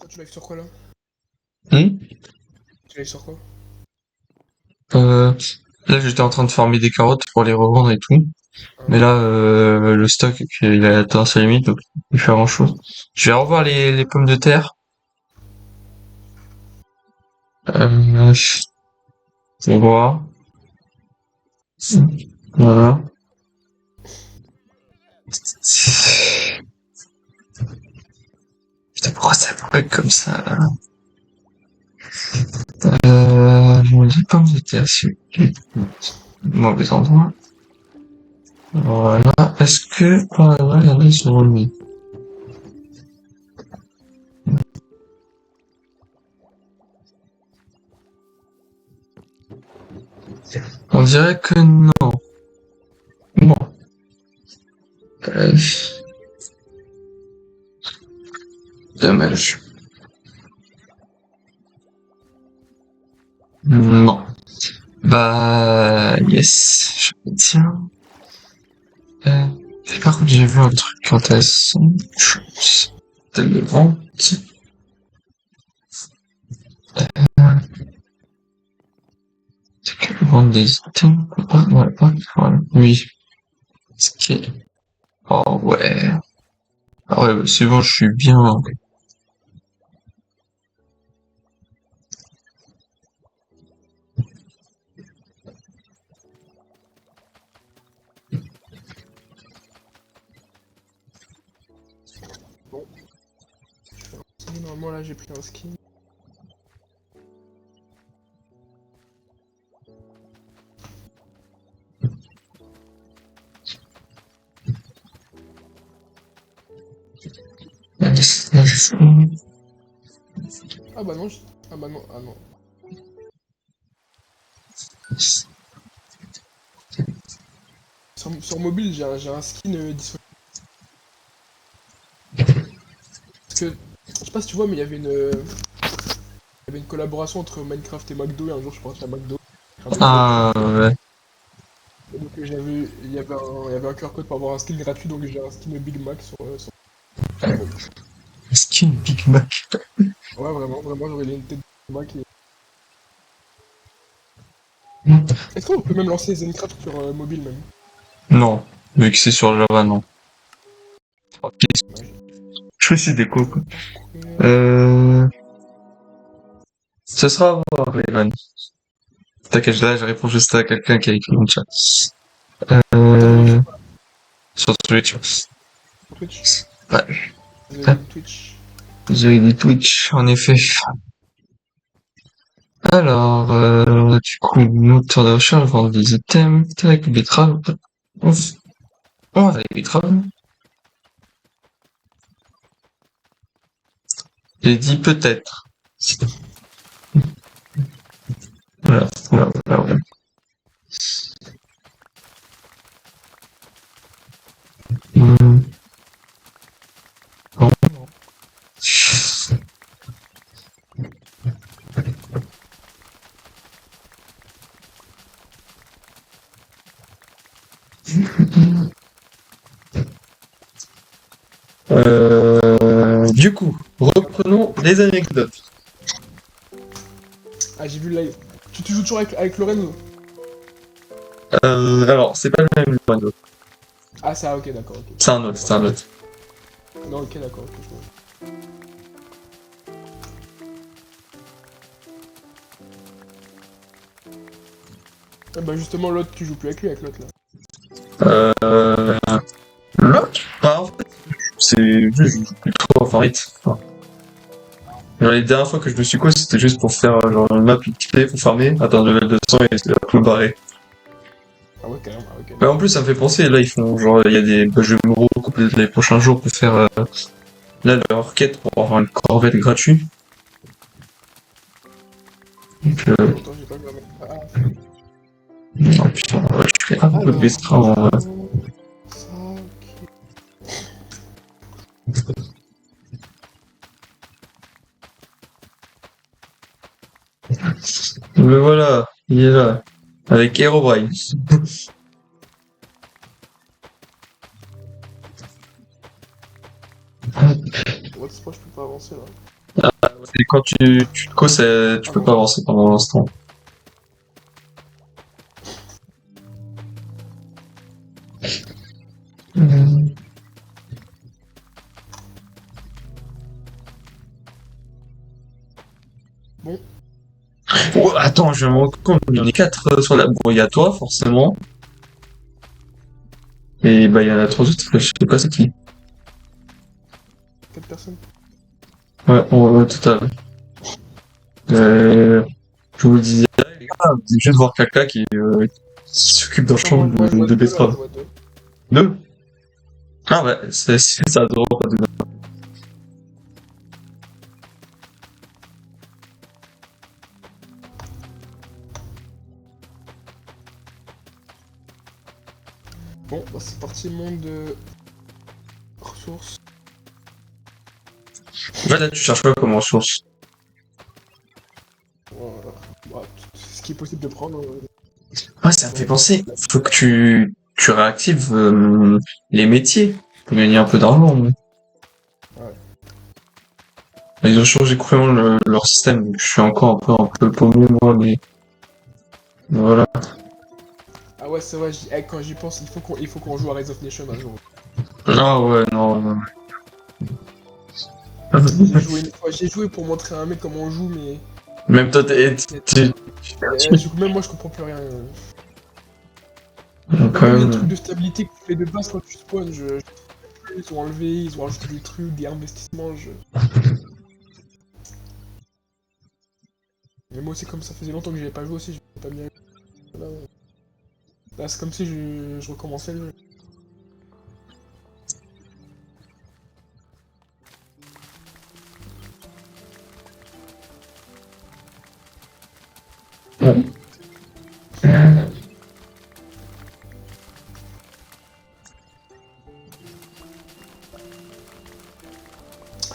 Tu live sur quoi là? Hmm. Tu live sur quoi? Euh, Là, j'étais en train de farmer des carottes pour les revendre et tout. Mais Ah, là, le stock, il a atteint sa limite, donc il fait grand chose. Je vais revoir les pommes de terre. On va voir. Voilà. Putain, pourquoi ça bug comme ça, là? Les pommes de terre, c'est mauvais endroit. Voilà. Est-ce que, par là, il y en a, ils sont remis? On dirait que non. Bon. Euh, Dommage. Non. Bah, yes. Tiens. Euh, Par contre, j'ai vu un truc intéressant. Tel de vente. C'est que vendre des items. Ah, ouais, voilà. Oui. Ce qui est... Oh, ouais. Ah ouais, bah, c'est bon, je suis bien. bon, normalement là j'ai pris un skin. Ah bah non, ah bah non, ah non. Sur mobile j'ai un skin disponible. Parce que, je sais pas si tu vois, mais il y avait une collaboration entre Minecraft et McDo et un jour je suis parti à McDo. Un Big Mac. Ah, ouais. Et donc il y avait un QR code pour avoir un skin gratuit, donc j'ai un skin Big Mac sur mobile. Skin Big Mac. Ouais, vraiment, vraiment, j'aurais une tête de Big Mac. Est-ce qu'on peut même lancer Zencraft sur mobile même? Non. Vu que c'est sur Java, non. Ok. Ouais, Je fais des je cocos. vois pas quoi. Euh, Ce sera à voir, Evan. T'inquiète, là, je réponds juste à quelqu'un qui a écrit mon chat. Attends, maintenant tu Euh, fais quoi? Sur Twitch. Sur Twitch? Ouais. The Real Twitch. The Edit Twitch, en effet. Alors, du coup, moteur de recherche, vendre des items, tac, betterave. Ouf. Oh, avec betterave. J'ai dit peut-être. Voilà, voilà, voilà, voilà. Hum, bon. Du coup, reprenons les anecdotes. Ah, j'ai vu le live. Tu joues toujours avec Lorenzo? Alors, c'est pas le même Lorenzo. Ah, ça, ok, d'accord, ok. C'est un autre, c'est un autre. Non, ok, d'accord, ok, je vois. Ah, bah, justement, l'autre, tu joues plus avec lui, avec l'autre là. Euh, l'autre, bah, en fait, c'est juste, je joue plus trop à Fortnite. Enfin, genre, les dernières fois que je me suis quoi, c'était juste pour faire genre une map vite fait, pour farmer, atteindre le level 200 et c'était un peu barré. Ah, ouais, carrément, ah, ok, Mais en d'accord. plus, ça me fait penser, là, ils font, genre, il y a des, bah, je vais me recouper les prochains jours pour faire, là, leur quête pour avoir une corvette gratuite. Donc, Ça fait longtemps que j'ai pas regardé. Ah, oh putain, ouais, je fais un peu de alors, Bestra, en vrai. ça, ok. Mais voilà, il est là, avec Herobrine. What, c'est pas, je peux pas avancer là. Et quand tu te causes, tu peux pas avancer pendant l'instant. Bon, Oh, attends, je me rends compte, il y en a 4 sur la... Bon, il y a toi, forcément. Et bah, il y en a 3 autres, je sais pas c'est qui. 4 personnes. Ouais, au total. Je vous le disais, les gars, vous allez juste voir quelqu'un qui s'occupe d'un Non, champ moi je vois de 2 là, je betteraves. vois 2. 2. Ah ouais, c'est ça, drôle, pas de... Bon, bah c'est parti, monde de ressources. En fait, là, tu cherches quoi comme ressource? Voilà. Bah, tout ce qui est possible de prendre. Ah, ça me fait penser, faut que tu réactives les métiers pour gagner un peu d'argent. Ouais. Ouais. Ils ont changé complètement leur système, donc je suis encore un peu paumé, moi, mais voilà. Ah ouais, c'est vrai, quand j'y pense, il faut qu'on joue à Rise of Nation un jour. Ah ouais, non. J'ai joué une fois, j'ai joué pour montrer à un mec comment on joue, mais Même toi, même moi je comprends plus rien. donc, Bah, même les trucs de stabilité que tu fais de base quand tu spawns, ils ont enlevé, ils ont rajouté des trucs, des investissements. Mais moi aussi, comme ça faisait longtemps que j'avais pas joué aussi, je pas bien. Là, c'est comme si je recommençais le jeu.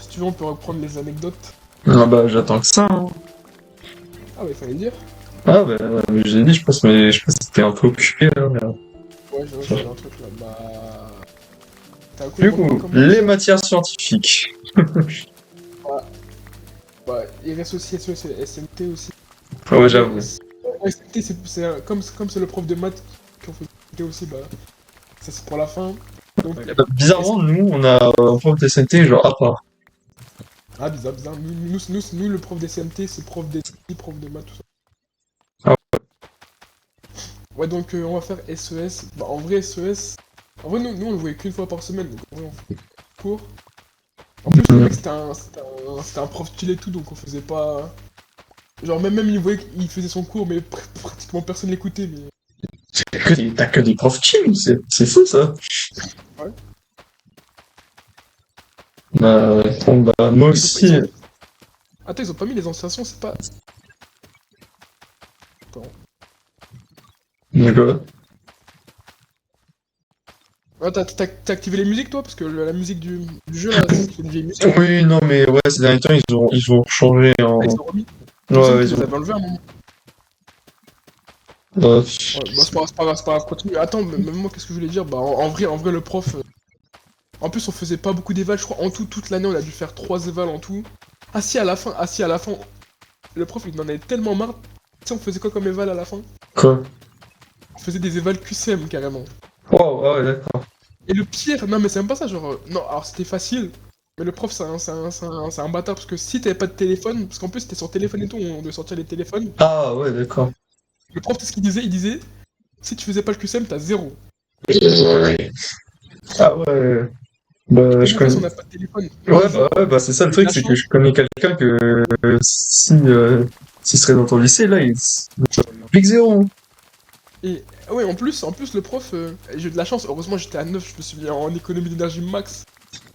Si tu veux, on peut reprendre les anecdotes. ah bah, j'attends que ça, hein. Ah ouais, fallait dire. Ah bah, j'ai dit, je pense que c'était un peu occupé, là. Ouais, j'avais un truc là. Bah. T'as un coup, Du ils m'ont coup, comment les dire. matières scientifiques. Voilà. Bah, il reste aussi SES et SMT aussi. Ah ouais, Ouais, j'avoue. SMT, comme c'est le prof de maths qui ont fait SMT aussi, bah. Ça c'est pour la fin. Donc, Bizarrement, nous, on a un prof de SNT, genre, à part. ah, bizarre, bizarre. Nous, le prof d'SMT, c'est prof d'éthique, prof de maths, tout ça. Ah Ouais, donc on va faire SES. Bah, en vrai, SES. En vrai, nous on le voyait qu'une fois par semaine, donc en vrai, on fait cours. En plus, le ouais. mec, c'était un prof stylé et tout, donc on faisait pas. Genre, même il voyait qu'il faisait son cours, mais pratiquement personne l'écoutait. Mais... T'as que des profs chill, c'est fou, ça. Ouais. Bah, ouais. Bon, bah, moi aussi. Attends, ils ont pas mis les anciennes, c'est pas. Attends. D'accord. Ah, t'as activé les musiques, toi? Parce que la musique du jeu, là, c'est une vieille musique. Oui, non, mais ouais, ces derniers temps, ils ont changé Ah, en. ils ont remis. Il me Ouais, semble ouais, qu'ils ils les ont. avaient enlevés à un moment. Ouais. Ouais, bah, c'est pas grave, continue. Attends, même moi, qu'est-ce que je voulais dire? Bah, en vrai, le prof. En plus, on faisait pas beaucoup d'évals, je crois. En tout, toute l'année, on a dû faire 3 évals en tout. Ah si, à la fin, le prof, il en avait tellement marre. Tu sais, on faisait quoi comme éval à la fin? Quoi? On faisait des évals QCM, carrément. Oh, ouais, d'accord. Et le pire, non, mais c'est même pas ça, genre. Non, alors c'était facile. Mais le prof, c'est un bâtard, parce que si t'avais pas de téléphone, parce qu'en plus, c'était sur téléphone et tout, on devait sortir les téléphones. Ah, ouais, d'accord. Le prof, qu'est-ce qu'il disait? Il disait, si tu faisais pas le QCM, t'as zéro. Ah, ouais. Bah, Et je nous, en face, connais. on n'a pas de téléphone. Ouais, Un jour, bah, c'est ça le j'ai eu de truc, la c'est que chance. je connais quelqu'un que si s'il serait dans ton lycée, là, il pique zéro. Et ouais, en plus le prof, j'ai eu de la chance, heureusement j'étais à 9, je me suis mis en économie d'énergie max,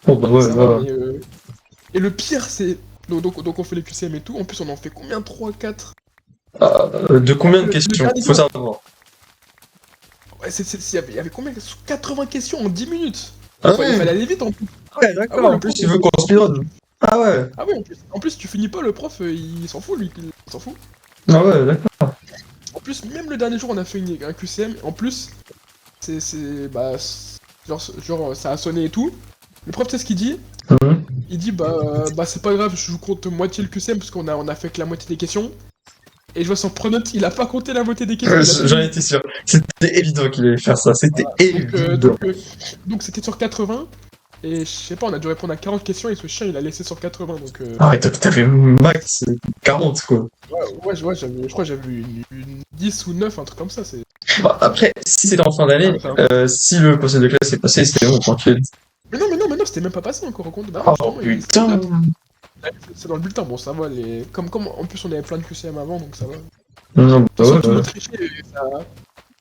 Oh, bah, donc ouais, ça va, bah. mais et le pire c'est... Donc on fait les QCM et tout, en plus on en fait combien? 3 4. Ah, de combien de Le questions? dernier Faut jour, savoir. ouais, il y avait combien? 80 questions en 10 minutes. Ah Il ouais, fallait aller vite en plus. ouais, Ah ouais, d'accord. En le plus, prof, il veut qu'on speedrun. Ah ouais, ah ouais, en plus tu finis pas, le prof, il s'en fout lui, il s'en fout. ah ouais, d'accord. En plus, même le dernier jour on a fait un QCM, en plus, bah, genre, ça a sonné et tout. Le prof, tu sais ce qu'il dit? Mhm. Il dit bah c'est pas grave, je vous compte moitié le QCM parce qu'on a fait que la moitié des questions. Et je vois son pronote, il a pas compté la moitié des questions. J'en étais sûr. C'était évident qu'il allait faire ça. C'était Donc, évident. donc c'était sur 80. Et je sais pas, on a dû répondre à 40 questions et ce chien il a laissé sur 80. Donc Ah ouais, t'avais max 40, quoi. je crois que j'avais eu une 10 ou 9, un truc comme ça. C'est Bah, après, si c'était en fin d'année, c'est un- si le procès de classe est passé, c'était bon, tranquille. mais non, c'était même pas passé encore au compte. Bah non, Oh justement, putain! c'est dans le bulletin. Bon, ça va. Comme en plus on avait plein de QCM avant, donc ça va. De Non, toute bah façon, ouais, tout le ouais. monde trichait. Et ça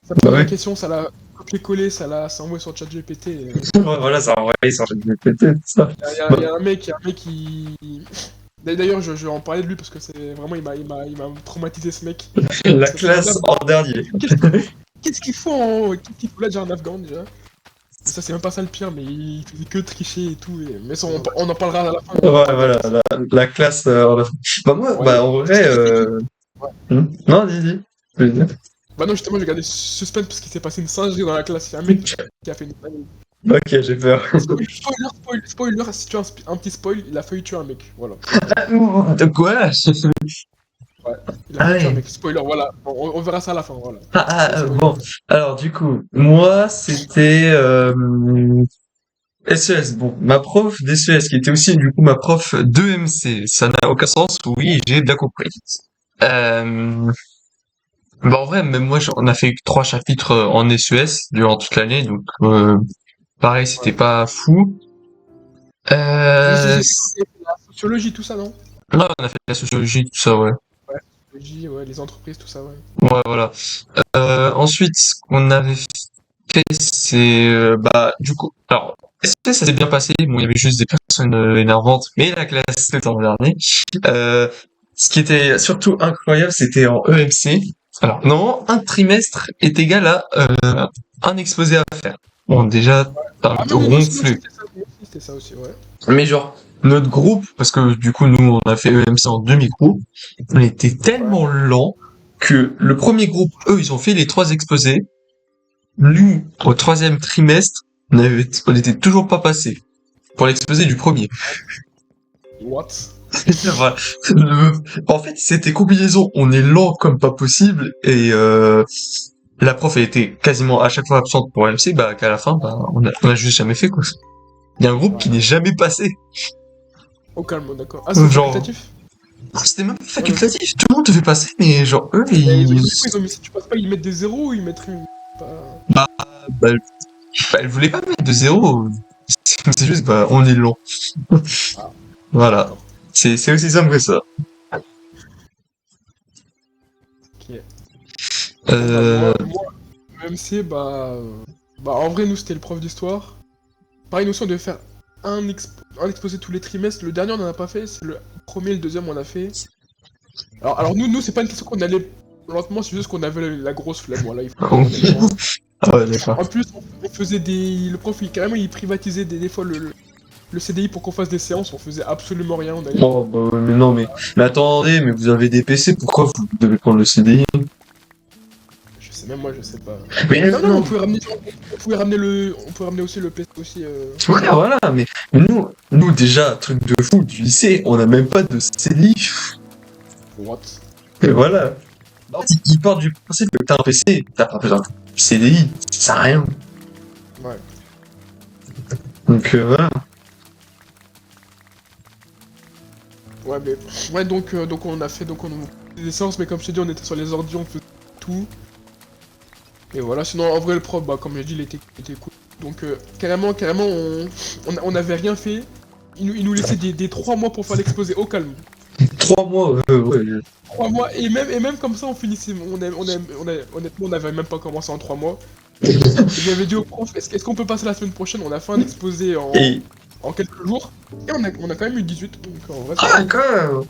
Bah prenait la ouais. question, ça l'a copié-collé, ça envoyé sur ChatGPT. Ouais, voilà, ça envoyé sur le PT, tout ça. Il y Bah, a un mec, qui. D'ailleurs, je vais en parler de lui parce que c'est vraiment, il m'a traumatisé ce mec. la C'est un classe Afghan. en dernier. Qu'est-ce qu'est-ce qu'il faut là, déjà un Afghan déjà? Mais ça, c'est même pas ça le pire, mais il faisait que tricher et tout. Mais ça, on en parlera à la fin. Ouais, voilà, la classe en Afrique. Bah moi, Ouais. bah en vrai, Ouais. Non, dis. Vas-y. Bah non, justement, j'ai gardé suspense parce qu'il s'est passé une singerie dans la classe. Il y a un mec qui a fait une singerie. Ok, j'ai peur. Spoiler, si tu as un petit spoil, il a failli tuer un mec. Voilà. De quoi? Ouais. Il a Ah failli tuer un ouais. mec. Spoiler, voilà. On verra ça à la fin, voilà. C'est bon. Bon. Alors, du coup, moi, c'était SES. Bon, ma prof d'SES, qui était aussi, du coup, ma prof d'EMC. Ça n'a aucun sens, oui, j'ai bien compris. Euh, Bah, en vrai, même moi, on a fait 3 chapitres en SES durant toute l'année, donc pareil, c'était Ouais. pas fou. J'ai Euh... vu que c'était la sociologie, tout ça, non? Non, on a fait de la sociologie, tout ça, ouais. Ouais, sociologie, ouais, les entreprises, tout ça, ouais. Ouais, voilà. Ensuite, ce qu'on avait fait, c'est, bah, du coup, alors, SES, ça s'est bien passé. Bon, il y avait juste des personnes énervantes, mais la classe, c'était en dernier. Euh, Ce qui était surtout incroyable, c'était en EMC. Alors, normalement, un trimestre est égal à un exposé à faire. Bon, déjà, t'as Ah non, mais nous aussi, ronflé. c'était ça aussi, ouais. Mais genre, notre groupe, parce que du coup, nous, on a fait EMC en demi-groupe, on était Ouais. tellement lents que le premier groupe, eux, ils ont fait les 3 exposés. Nous, au troisième trimestre, on était toujours pas passé pour l'exposé du premier. What? Voilà. En fait, c'était combinaison. On est lent comme pas possible et la prof elle était quasiment à chaque fois absente pour MC, bah qu'à la fin, bah on a juste jamais fait quoi. Il y a un groupe qui n'est Ouais. jamais passé. Au calme, d'accord. Ah, c'est Genre, facultatif? c'était même pas Ouais, ok. facultatif. Tout le monde te fait passer, mais genre eux, Et ils, du coup, ils ont mis, si tu passes pas, ils mettent des zéros ou ils mettraient pas... bah, bah, elle voulait pas mettre de zéro. C'est juste, bah, on est lent. Ah, Voilà. d'accord. C'est aussi simple que ça. Ok. Bon, bah, Euh, MC, bah, en vrai, nous, c'était le prof d'histoire. Pareil, nous aussi, on devait faire un exposé tous les trimestres. Le dernier, on en a pas fait. C'est le premier et le deuxième, on a fait. Alors nous, c'est pas une question qu'on allait lentement, c'est juste qu'on avait la grosse flemme, voilà, il faut le dire honnêtement. Ah ouais, d'accord. En plus, on faisait des... Le prof, carrément, il privatisait des fois le CDI pour qu'on fasse des séances, on faisait absolument rien, on allait... Oh, bah, ouais, mais non, mais attendez, mais vous avez des PC, pourquoi vous devez prendre le CDI? Je sais même moi, je sais pas. Mais Non, non, non, on pouvait ramener aussi le PC aussi... ouais, voilà, mais nous déjà, truc de fou du lycée, on n'a même pas de CDI. What? Et voilà. Ils partent du principe que t'as un PC, t'as pas besoin de CDI, ça sert à rien. Ouais. Donc voilà. Ouais, mais... Ouais, donc on a fait donc on a fait des séances, mais comme je t'ai dit, on était sur les ordi, on faisait tout. Et voilà, sinon, en vrai, le prof, bah, comme j'ai dit, il était cool. Donc, carrément, on avait rien fait. Il nous laissait des 3 mois pour faire l'exposé, au calme. 3 mois, ouais. 3 mois, et même comme ça, on finissait. Honnêtement, on avait même pas commencé en 3 mois. J'avais dit au prof, est-ce qu'on peut passer la semaine prochaine? On a fait un exposé Et. en quelques jours. Et on a quand même eu 18. Donc, en vrai, Ah, d'accord!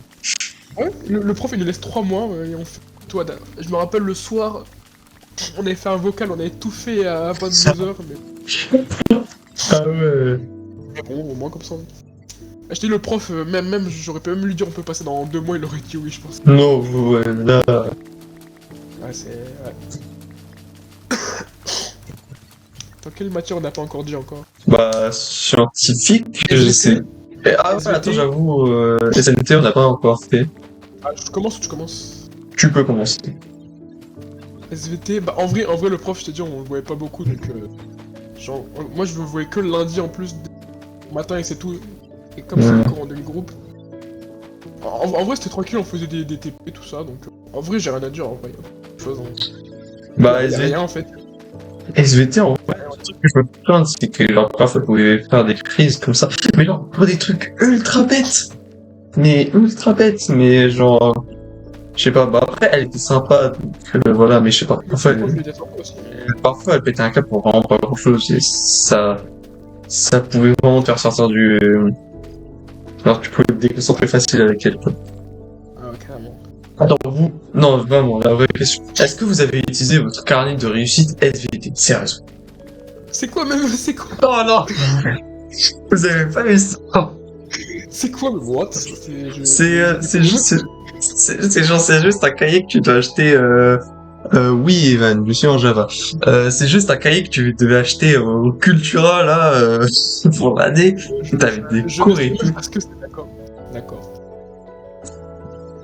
ouais, le prof, il nous laisse 3 mois. Et on fait. Toi, je me rappelle le soir, on avait fait un vocal, on avait tout fait à 22h. Ah ouais. Mais bon, au moins comme ça. Je t'ai dit, le prof, même j'aurais pu même lui dire on peut passer dans 2 mois, il aurait dit oui, je pense. Non, ouais, là. Ouais, c'est. Ouais. Dans quelle matière on n'a pas encore dit encore? Bah, scientifique, je SVT, sais. Ah ouais, attends, SVT. j'avoue, SNT, on n'a pas encore fait. Ah, tu commences ou tu commences? Tu peux commencer. SVT, bah en vrai le prof, je t'ai dit, on le voyait pas beaucoup, donc genre, moi je le voyais que le lundi en plus, au matin et c'est tout. Et comme c'est Ouais. des cours en demi-groupe. En vrai c'était tranquille, on faisait des TP tout ça, donc en vrai j'ai rien à dire en vrai. Chose, Bah, y a rien en fait. SVT, en vrai, un truc que je me plains, c'est que genre, parfois, vous pouvez faire des crises comme ça. Mais genre, pour des trucs ultra bêtes. Mais ultra bêtes, mais genre, je sais pas, bah après, elle était sympa, donc voilà, mais je sais pas. Le prof il était sympa aussi. Parfois, elle pétait un câble pour vraiment pas grand chose, et ça pouvait vraiment te faire sortir du. Alors, tu pouvais te déconcentrer facile avec elle, quoi. Ah ouais, carrément. Alors, vous, non, vraiment, la vraie question. Est-ce que vous avez utilisé votre carnet de réussite SVT? Sérieusement. C'est quoi même? C'est quoi? Oh non! Vous avez pas vu ça? C'est quoi même? What? C'est juste, c'est juste un cahier que tu dois acheter. Oui, Evan, je suis en Java. C'est juste un cahier que tu devais acheter au Cultura là pour l'année. T'avais des Je ne cours sais et tout. même pas ce que c'est, d'accord. D'accord.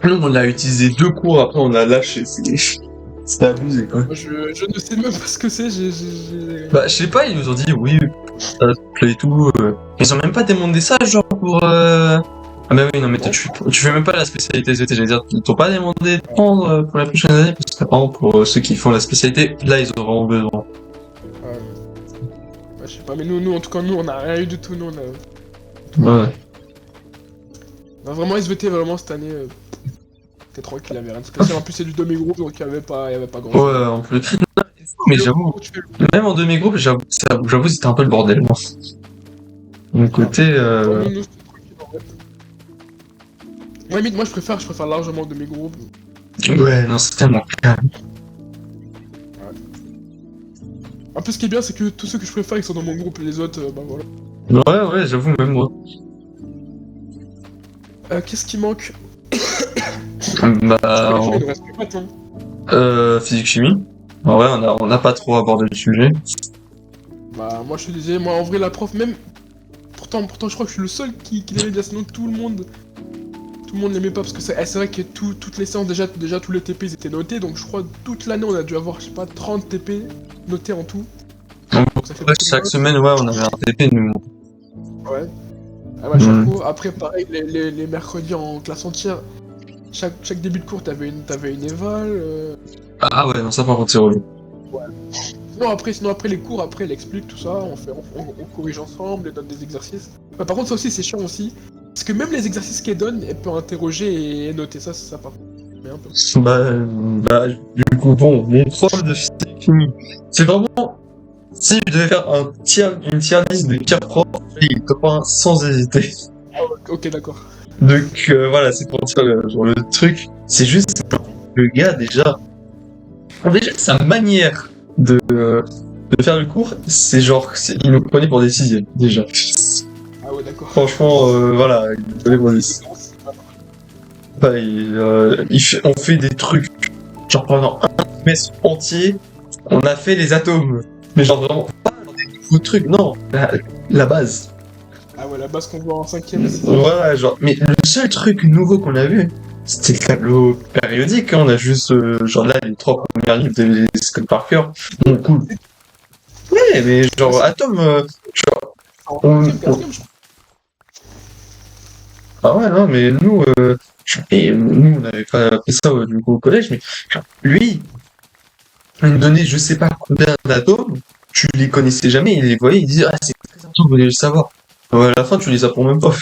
Nous, on a utilisé 2 cours, après on a lâché. C'était abusé quoi. Moi, je ne sais même pas ce que c'est, Bah, je sais pas, ils nous ont dit oui, ça te plaît et tout. Ils ont même pas demandé ça, genre pour. Ah, bah oui, non, mais toi, tu fais même pas la spécialité SVT, j'allais dire, ils t'ont pas demandé de prendre pour la prochaine année, parce qu'apparemment, pour ceux qui font la spécialité, là, ils ont vraiment besoin. Ouais, je sais pas, mais nous, en tout cas, nous, on a rien eu du tout, nous, on a... Ouais. Non, vraiment, SVT, vraiment, cette année, t'es tranquille, y'avait rien de spécial. En plus, c'est du demi-groupe, donc y avait pas grand-chose. Ouais, en plus. Mais j'avoue, même en demi-groupe, j'avoue, c'était un peu le bordel, moi. De mon côté, Nous, c'était tranquille, en fait. Ouais, limite, moi, je préfère largement demi-groupe. ouais, non, c'est tellement calme. En plus, ce qui est bien, c'est que tous ceux que je préfère, ils sont dans mon groupe, et les autres, bah voilà. Ouais, j'avoue, même moi. Qu'est-ce qui manque? Bah, Il nous reste plus pas tant. physique-chimie. En vrai, on n'a pas trop abordé le sujet. Bah, moi, je te disais, moi, en vrai, la prof, même... Pourtant, je crois que je suis le seul qui l'aimait bien, sinon tout le monde l'aimait pas, parce que c'est vrai que toutes les séances, déjà tous les TP, ils étaient notés, donc je crois toute l'année, on a dû avoir, je sais pas, 30 TP notés en tout. Donc ça fait Ouais, beaucoup de chaque notes. semaine, ouais, on avait un TP, nous. Ouais. Ah ouais, chaque Mm. cours. Après, pareil, les mercredis en classe entière, chaque début de cours, t'avais une éval. Ah ouais, non, ça par contre, c'est relou. Sinon après les cours, après, elle explique tout ça, on corrige ensemble, elle donne des exercices. Bah, par contre, ça aussi, c'est chiant aussi. Parce que même les exercices qu'elle donne, elle peut interroger et noter ça, c'est ça par contre. Mais un peu. Bah, du coup, bon, mon prof de physique-chimie, c'est vraiment, si je devais faire une tier list des pires profs, il est top 1 sans hésiter. Ok, d'accord. Donc, voilà, c'est pour dire, genre, le truc, c'est juste, le gars, déjà, sa manière de faire le cours, c'est genre, il nous prenait pour des sixièmes, déjà. Ah ouais, d'accord. Franchement, voilà, il nous prenait pour des sixièmes. On fait des trucs, genre pendant un trimestre entier, on a fait les atomes. Mais genre vraiment, pas des nouveaux trucs, non, la base. Ah ouais, la base qu'on voit en 5ème, c'est... Voilà, genre, mais le seul truc nouveau qu'on a vu, c'était le tableau périodique, hein. On a juste, genre là, les 3 premières livres de Scott Parker. Bon, cool. Ouais, mais genre, atome, genre, En on, 5ème, 4ème, je crois. ah ouais, non, mais nous, on avait pas fait ça du coup au collège, mais genre, lui, il nous donnait je sais pas combien d'atomes, tu les connaissais jamais, il les voyait, il disait ah c'est très important, vous voulez le savoir. À la fin, tu les apprends même pas.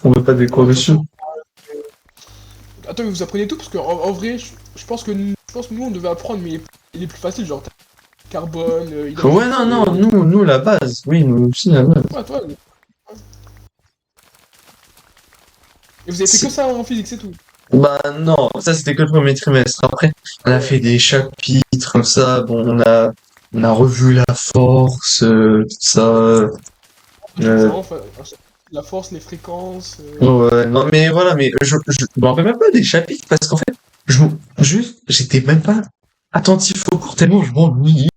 On veut pas des cours dessus. Attends, mais vous apprenez tout parce en vrai, je pense que nous, on devait apprendre, mais il est plus facile, genre carbone, Ouais, non, nous, la base, oui, nous aussi, la base. Ouais, toi. Et vous avez fait que ça en physique, c'est tout. Bah non, ça c'était que le premier trimestre. Après, on a fait des chapitres comme ça, bon, on a revu la force, tout ça. C'est Euh, vraiment la force, les fréquences. Ouais, non, mais voilà, mais je me rappelle même pas des chapitres parce qu'en fait, j'étais même pas attentif au cours tellement je m'ennuyais.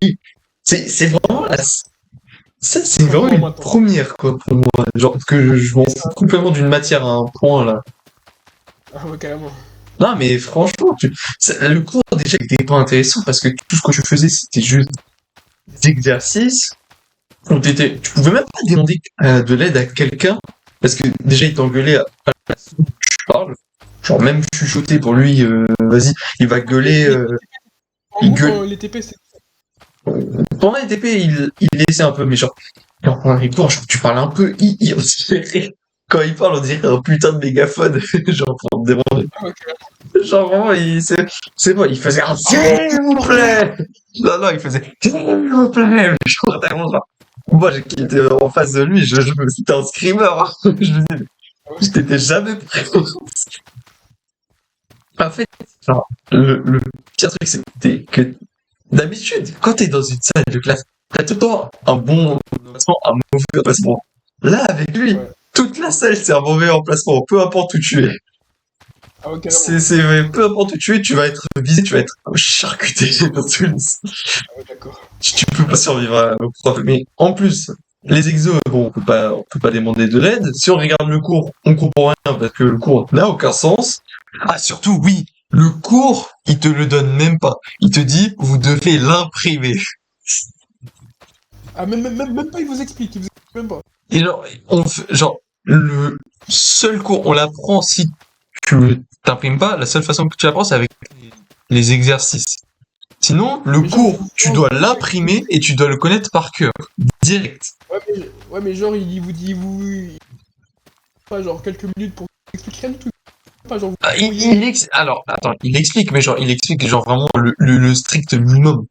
C'est vraiment Ça, c'est vraiment une maintenant. première, quoi, pour moi. Genre, parce que je m'en fous complètement d'une matière à un point, là. Ah ouais, carrément. Non, mais franchement, le cours, déjà, il était pas intéressant parce que tout ce que tu faisais, c'était juste des exercices. Tu pouvais même pas demander de l'aide à quelqu'un parce que déjà, il t'engueulait à la seconde où tu parles. Genre, même chuchoter pour lui, vas-y, il va gueuler, En il gros, gueule. quand les TP, c'est. Pendant les TP, il laissait un peu, mais genre, pendant les cours, genre, tu parles un peu, on se fait quand il parle, on dirait un putain de mégaphone, genre, pour me demander. Ah ouais, carrément. Genre, vraiment, c'est bon, il faisait un s'il vous plaît! Non, non, il faisait s'il vous plaît! Genre, tellement, genre, moi, qui étais en face de lui, c'était un screamer, hein. Je me disais, Ah ouais. je t'étais jamais prêt. En fait, genre, le pire truc, c'était que d'habitude, quand t'es dans une salle de classe, t'as tout le temps un bon emplacement, un mauvais emplacement. Là, avec lui, Ouais. toute la salle, c'est un mauvais emplacement, peu importe où tu es. Ah ouais, carrément. C'est vrai, peu importe où tu vas être visé, tu vas être charcuté dans tous les Ah ouais, d'accord. tu peux pas survivre au prof. Mais en plus, les exos, bon, on peut pas demander de l'aide. Si on regarde le cours, on comprend rien parce que le cours n'a aucun sens. Ah, surtout, oui, le cours, il te le donne même pas. Il te dit, vous devez l'imprimer. Ah, même pas, il vous explique, il vous explique même pas. Et genre, le seul cours, on l'apprend si tu t'imprimes pas, la seule façon que tu l'apprends, c'est avec les exercices. Sinon, le Mais genre, cours, tu dois l'imprimer et tu dois le connaître par cœur. Direct. ouais, mais genre, il vous dit, pas genre quelques minutes pour vous expliquer rien du tout. Pas genre, vous Ah, débrouillez. Alors, attends, il explique, mais genre, il explique genre vraiment le strict minimum.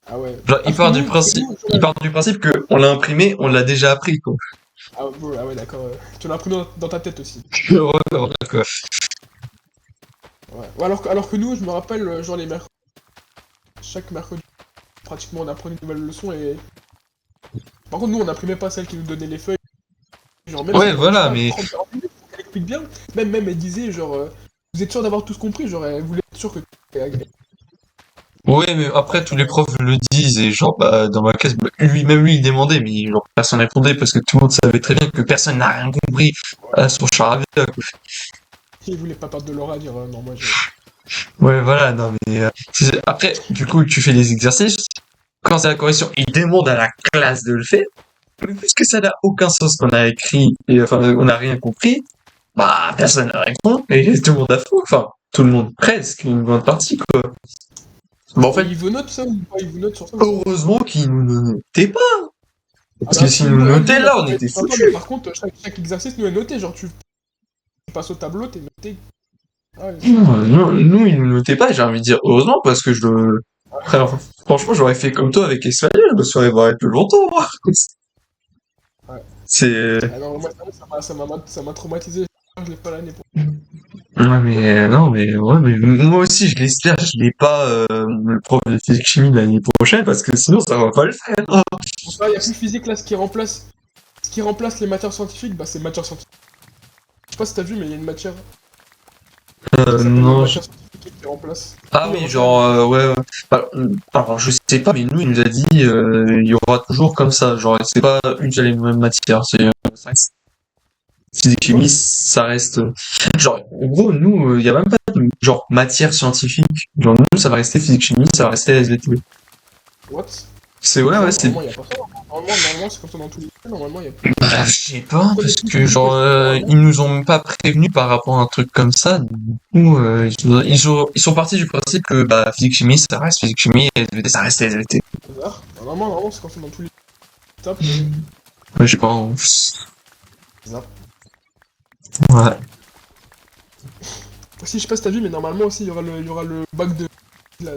Ah ouais. Genre, Parce que nous, il part du principe que on l'a imprimé, on l'a déjà appris, quoi. ah, bon, ah ouais, d'accord. Tu l'as appris dans ta tête aussi. Ouais, voilà, quoi. Ouais. Ouais, alors que nous, je me rappelle, genre les mercredis, chaque mercredi, pratiquement, on apprenait une nouvelle leçon et. Par contre, nous, on n'imprimait pas celle qui nous donnait les feuilles. Genre, même si Ouais, elle prenait, je sais voilà, pas, mais 30-40 minutes pour qu'elle explique bien. Même, elle disait, genre, vous êtes sûr d'avoir tous compris? Genre, elle voulait être sûre que. ouais, mais après tous les profs le disent et genre bah dans ma classe, bah, lui il demandait, mais genre personne répondait parce que tout le monde savait très bien que personne n'a rien compris à son charabia, quoi. Il voulait pas perdre de l'aura, dire, non, moi, j'ai. Ouais, voilà, non mais après du coup tu fais les exercices. Quand c'est la correction, il demande à la classe de le faire. Mais puisque ça n'a aucun sens qu'on a écrit et enfin on n'a rien compris, bah personne n'a répond et tout le monde a faux. Enfin tout le monde presque une bonne partie quoi. Bah en Et fait il vous note ça ou pas? Il vous note sur ça ou pas? heureusement qu'ils nous notaient pas. Ah Parce bah que s'ils si, nous nous notaient on a là, on pas était été sympa, mais foutus. par contre, chaque exercice, nous est noté. Genre, tu passes au tableau, t'es noté. Ah ouais. Non, nous, ils nous notaient pas, j'ai envie de dire heureusement parce que frère, franchement, j'aurais fait comme toi avec l'espagnol, je me serais barré plus longtemps, moi. Ouais. C'est. Ah non, moi, ça m'a traumatisé. Je l'ai pas l'année pour. Ouais, mais non, mais ouais, mais moi aussi, je l'espère, je l'ai pas le prof de physique chimie l'année prochaine parce que sinon, ça va pas le faire. Bon, ça, il y a plus physique là, ce qui remplace les matières scientifiques, bah c'est matières scientifiques. Je sais pas si t'as vu, mais il y a une matière qui s'appelle Non, matière scientifique qui remplace. ah Oui, oui, Rochelle. genre, ouais, ouais. Alors, je sais pas, mais nous, il nous a dit, il y aura toujours comme ça, genre, c'est pas une seule et même matière, ça reste physique C'est quoi? chimie, ça reste, genre, en gros, nous, il y a même pas de, genre, matière scientifique. Genre, nous, ça va rester physique chimie, ça va rester SVT. What? C'est, ouais, ouais, Non, c'est, normalement, il y a pas ça. Normalement, c'est comme ça dans tous les cas. Normalement, il y a plus. bah, je sais pas, Connais parce plus que, physique que genre, chimie, normalement. ils nous ont même pas prévenus par rapport à un truc comme ça. Du coup, ils sont partis du principe que, bah, physique chimie, ça reste physique chimie, et SVT, ça reste SVT. Bizarre. Normalement, c'est comme ça dans tous les étapes, mais. Ouais, je sais pas, Bizarre. ouais. Aussi, je sais pas si t'as vu, mais normalement aussi, il y aura le bac de. La...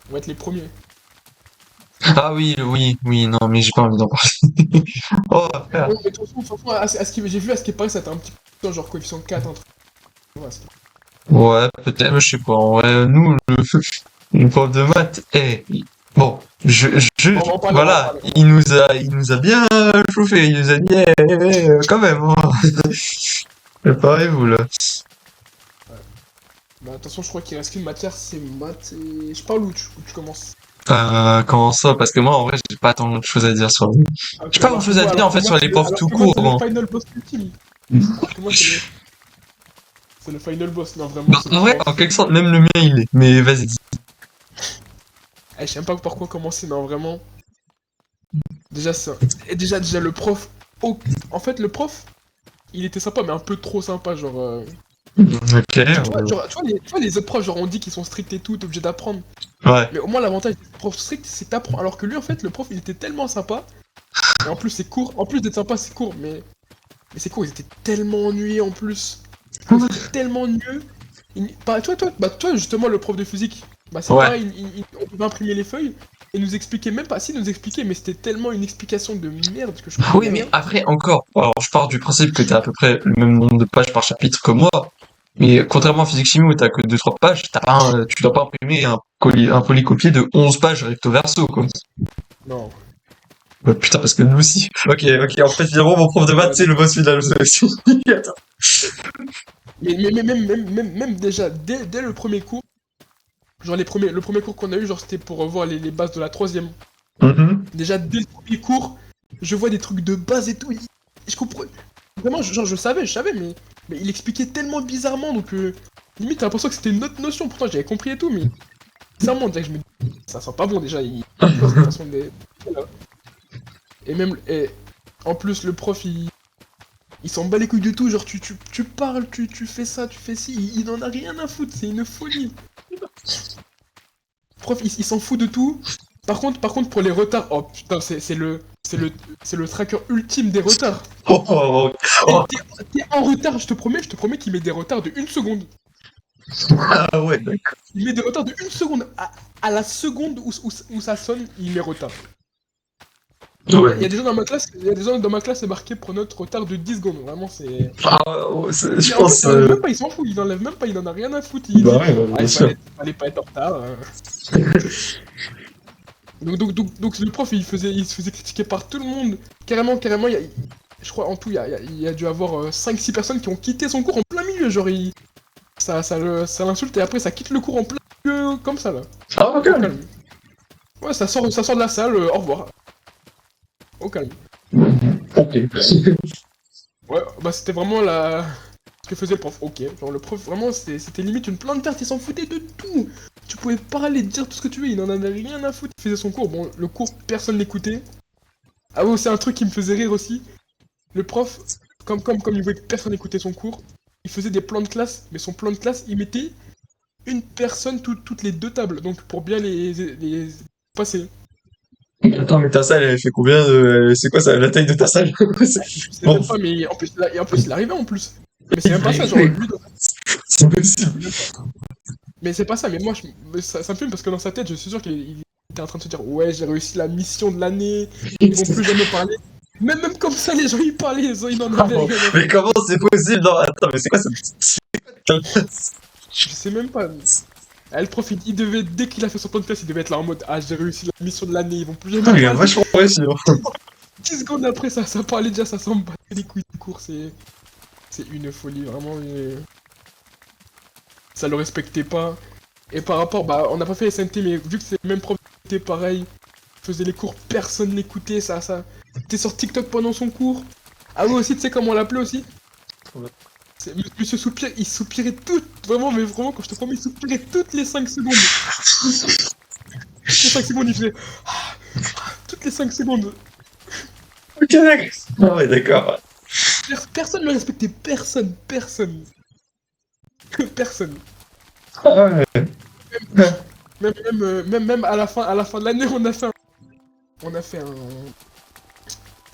On va être les premiers. Ah oui, oui, oui, non, mais j'ai pas envie d'en parler. Oh, frère. Ouais, mais de toute façon, j'ai vu à ce qui paraît, ça t'a un petit peu genre coefficient 4, un truc. Ouais, Ouais, peut-être, je sais pas. En vrai, nous, le prof de maths, bon, on va en parler, on va en voilà, parler. il nous a bien chauffé. Il nous a dit, quand même, hein. Préparez-vous, là. Ouais. Bah, attention, je crois qu'il reste qu'une matière, c'est maths et. Je parle où tu commences. Comment ça? Parce que moi, en vrai, j'ai pas tant de choses à dire sur lui. J'ai pas grand chose à dire, en fait, sur les profs tout court, c'est le hein. final boss ultime. Alors que moi, c'est le final boss. Non, vraiment, Bah, c'est le en vrai, prof. en quelque sorte, même le mien, il est. Mais vas-y, dis. Je sais même pas par quoi commencer, non, vraiment. Déjà, ça. Et déjà, le prof. En fait, le prof, il était sympa, mais un peu trop sympa, genre. Ok, Tu vois, les autres profs, genre, on dit qu'ils sont stricts et tout, t'es obligé d'apprendre. ouais. Mais au moins, l'avantage des profs stricts, c'est que t'apprends. Alors que lui, en fait, le prof, il était tellement sympa. Et en plus, c'est court. En plus d'être sympa, c'est court, mais c'est court, ils étaient tellement ennuyés en plus. C'était tellement ennuyeux. Bah, toi, justement, le prof de physique, bah, c'est Ouais. pareil, on pouvait imprimer les feuilles et nous expliquer, même pas, si, nous expliquer, mais c'était tellement une explication de merde que je Ah oui, comprenais mais rien. après, encore. Alors, je pars du principe que t'as à peu près le même nombre de pages par chapitre que moi. Mais contrairement à physique-chimie où t'as que 2-3 pages, tu dois pas imprimer un polycopier de 11 pages recto verso, quoi. Non. Putain, parce que nous aussi. Ok, en fait, finalement, mon prof de maths, Ouais, c'est le d'accord. boss final aussi. Attends. Même déjà, dès le premier cours, genre le premier cours qu'on a eu, genre c'était pour voir les bases de la troisième. Mhm. Déjà, dès le premier cours, je vois des trucs de base et tout. Je comprends. Vraiment, genre, je savais, mais il expliquait tellement bizarrement, donc limite, t'as l'impression que c'était une autre notion. Pourtant, j'avais compris et tout, mais bizarrement, déjà, je me dis, ça sent pas bon déjà. C'est quoi cette façon de. Là. Et même, en plus, le prof, il s'en bat les couilles de tout. Genre, tu parles, tu fais ça, tu fais ci, il en a rien à foutre, c'est une folie. Le prof, il s'en fout de tout. Par contre, pour les retards, oh putain, c'est le tracker ultime des retards. Oh, oh, T'es oh. t'es en retard, je te promets qu'il met des retards de 1 seconde. Ah ouais, d'accord. Il met des retards de 1 seconde. À la seconde où ça sonne, il met retard. Il y a Ouais. des gens dans ma classe, c'est marqué pour notre retard de 10 secondes. Vraiment, c'est. Ah, ouais, je Mais en plus, pense. il enlève même pas, il s'en fout, il enlève même pas, il en a rien à foutre. Il Bah dit, ouais, bah, ah, bien sûr. fallait pas être en retard. Donc, le prof, il se faisait critiquer par tout le monde. Carrément, je crois en tout, il y a dû avoir 5-6 personnes qui ont quitté son cours en plein milieu. Genre, ça l'insulte et après ça quitte le cours en plein milieu, comme ça là. Ah, ok. Au calme. Ouais, ça sort de la salle, au revoir. Au calme. Ok. Ouais, bah c'était vraiment ce que faisait le prof. Ok, genre le prof, vraiment, c'était limite une plante verte, il s'en foutait de tout. Tu pouvais parler, dire tout ce que tu veux, il en avait rien à foutre. Il faisait son cours, bon, le cours, personne l'écoutait. Ah ouais, c'est un truc qui me faisait rire aussi. Le prof, comme il voyait que personne écoutait son cours, il faisait des plans de classe, mais son plan de classe, il mettait une personne toutes les 2 tables, donc pour bien les passer. Attends, mais ta salle, elle fait combien de... C'est quoi ça, la taille de ta salle? Je sais Bon, même pas, mais en plus il arrivait en plus. Mais c'est même pas ça, genre lui, c'est possible. c'est même pas. Mais c'est pas ça, mais moi, mais ça me fume parce que dans sa tête, je suis sûr qu'il était en train de se dire, ouais, j'ai réussi la mission de l'année, ils vont plus jamais parler. Même comme ça, les gens ils parlaient, ils n'en Ah avaient bon, rien à mais foutre. comment c'est possible? Non, attends, mais c'est quoi cette... Je sais même pas. Ah, le prof, il devait, dès qu'il a fait son plan de classe, il devait être là en mode, ah, j'ai réussi la mission de l'année, ils vont plus Putain, jamais il a parler. vachement réussi, hein. 10 secondes après ça parlait déjà, ça s'en battait les couilles du cours, c'est une folie, vraiment. Ça le respectait pas. Et par rapport, bah, on n'a pas fait SNT, mais vu que c'est le même prof, c'était pareil. Il faisait les cours, personne n'écoutait, ça. T'es sur TikTok pendant son cours. Ah oui, aussi, tu sais comment on l'appelait aussi? Monsieur Soupir, il soupirait vraiment, mais vraiment, quand je te promets, il soupirait toutes les 5 secondes. Toutes les 5 secondes, il faisait. Toutes les 5 secondes. Ok, d'accord. Ah ouais, d'accord. Personne ne le respectait, personne. Personne. Ah ouais. Même à la fin de l'année, on a fait un.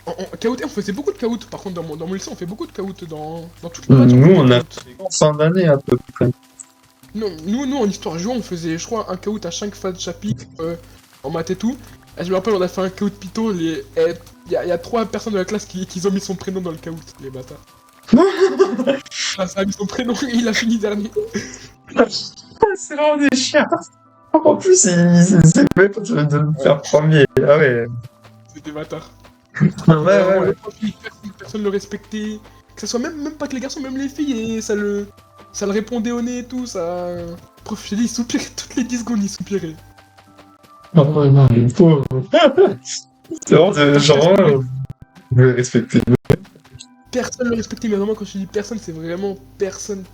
En caout, on faisait beaucoup de caout. Par contre, dans mon lycée, on fait beaucoup de caout. Dans toutes les matchs, on Nous, fait des on a caout. fait en fin d'année à peu près. Non, nous, en histoire géo, on faisait, je crois, un caout à chaque fin de chapitre, en maths et tout. Et je me rappelle, on a fait un caout Python. Il y a 3 personnes de la classe qui ont mis son prénom dans le caout, les bâtards. Ah, ça a mis son prénom et il a fini dernier. C'est vraiment des chiens. En plus, c'est même pas de me faire premier. Ah ouais. C'est des bâtards. Ouais, Vraiment, ouais. les profs, personne le respectait. Que ce soit même pas que les garçons, même les filles, et ça le répondait au nez et tout, ça. Le prof, je t'ai dit, il soupirait toutes les 10 secondes, il soupirait. Oh non, le pauvre. C'est vraiment genre, vous le respectez. Personne le respectait, mais vraiment, quand je dis personne, c'est vraiment personne.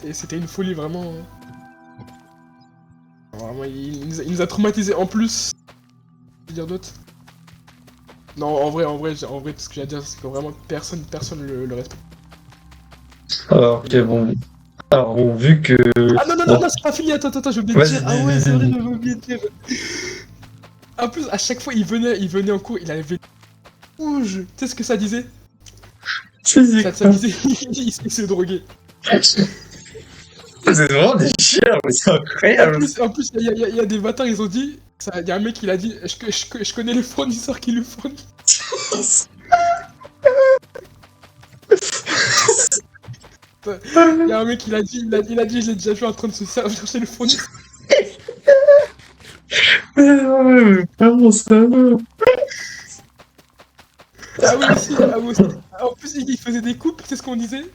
Et c'était une folie, vraiment. Vraiment, il nous a traumatisés en plus. Je veux dire d'autres. Non, en vrai, tout ce que j'ai à dire, c'est que vraiment personne le respecte. Alors, ok, bon. Alors, bon, vu que. Ah non, Bon, c'est pas fini, attends, j'ai oublié de vas-y, dire. Ah ouais, c'est vrai, dis. j'avais oublié de dire. En plus, à chaque fois, il venait en cours, il avait rouge. Tu sais ce que ça disait? Ça disait, il se droguait. C'est vraiment des chiens, mais c'est incroyable. En plus, il y a des bâtards, ils ont dit. Il y a un mec, il a dit, je connais le fournisseur qui le fournit. Il y a un mec, il a dit, je l'ai déjà vu en train de se servir chez le fournisseur. Mais vraiment, ça va. Ah oui, aussi. En plus, il faisait des coupes, c'est ce qu'on disait.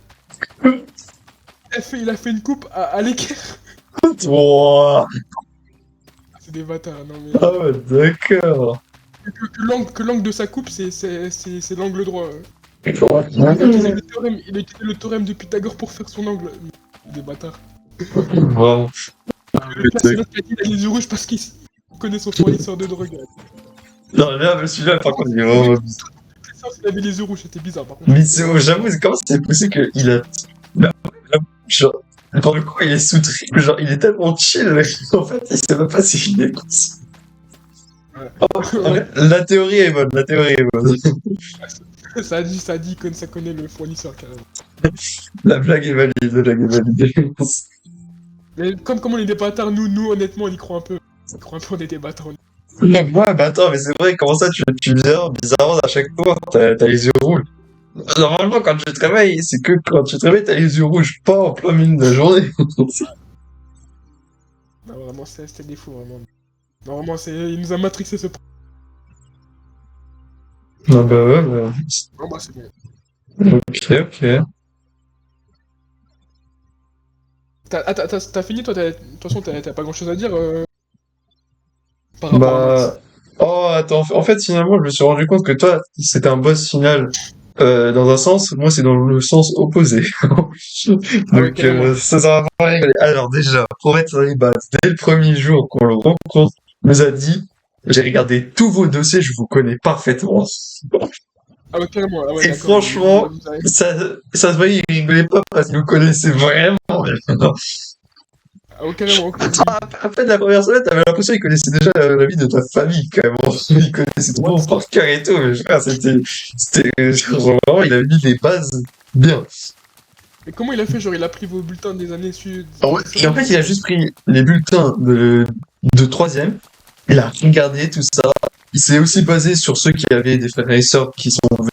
Il a fait une coupe à l'équerre. Wow. C'est des bâtards, non mais. Ah ouais, d'accord. Que l'angle de sa coupe, c'est l'angle droit. Il Ouais. a utilisé le théorème de Pythagore pour faire son angle. Des bâtards. Vraiment. Le pire, c'est l'autre qui a dit il a les yeux rouges parce qu'il connaît son fournisseur de drogue. Non, là, celui-là, par contre, il est vraiment. C'est ça, il avait les yeux rouges, c'était bizarre par contre. Mais j'avoue, comment c'est possible qu'il a. Bah, genre, pour le coup, il est sous trip, genre, il est tellement chill, en fait, il sait même pas s'il est conscient. Ouais. La théorie est bonne, la théorie est bonne. Ça a dit que ça connaît le fournisseur carrément. La blague est valide, la blague est valide. Mais comme on est des bâtards, nous honnêtement on y croit un peu. On croit un peu, on est des bâtards. Ouais, bah attends, mais c'est vrai, comment ça, tu viens bizarrement à chaque fois, t'as les yeux rouges. Normalement, quand tu te réveilles, c'est que quand tu te réveilles, t'as les yeux rouges, pas en plein milieu de la journée. Non, vraiment, c'était des fous, vraiment. Non, vraiment, il nous a matrixé ce. Ah bah ouais, bah. Non, bah c'est bon. Ok. T'as fini, toi, de toute façon, t'as pas grand chose à dire par rapport à Max. Bah. Oh, attends, en fait, finalement, je me suis rendu compte que toi, c'était un boss final dans un sens, moi, c'est dans le sens opposé. Ah ouais, Donc, carrément. ça va pas rigoler. Alors, déjà, pour être sur les bases, dès le premier jour qu'on le rencontre, il nous a dit, j'ai regardé tous vos dossiers, je vous connais parfaitement. Ah ouais, carrément, ah ouais, Et d'accord. franchement, ça se voyait, il rigolait pas parce qu'il nous connaissait vraiment. Ah ouais, carrément. Après la première semaine, t'avais l'impression qu'il connaissait déjà la vie de ta famille, quand même. Il connaissait tout le monde par cœur et tout, mais frère, genre, vraiment, il avait mis les bases bien. Mais comment il a fait? Genre, il a pris vos bulletins des années suivantes. Ah ouais, et en fait, il a juste pris les bulletins de troisième, il a regardé tout ça. Il s'est aussi basé sur ceux qui avaient des frères et sœurs qui sont venus.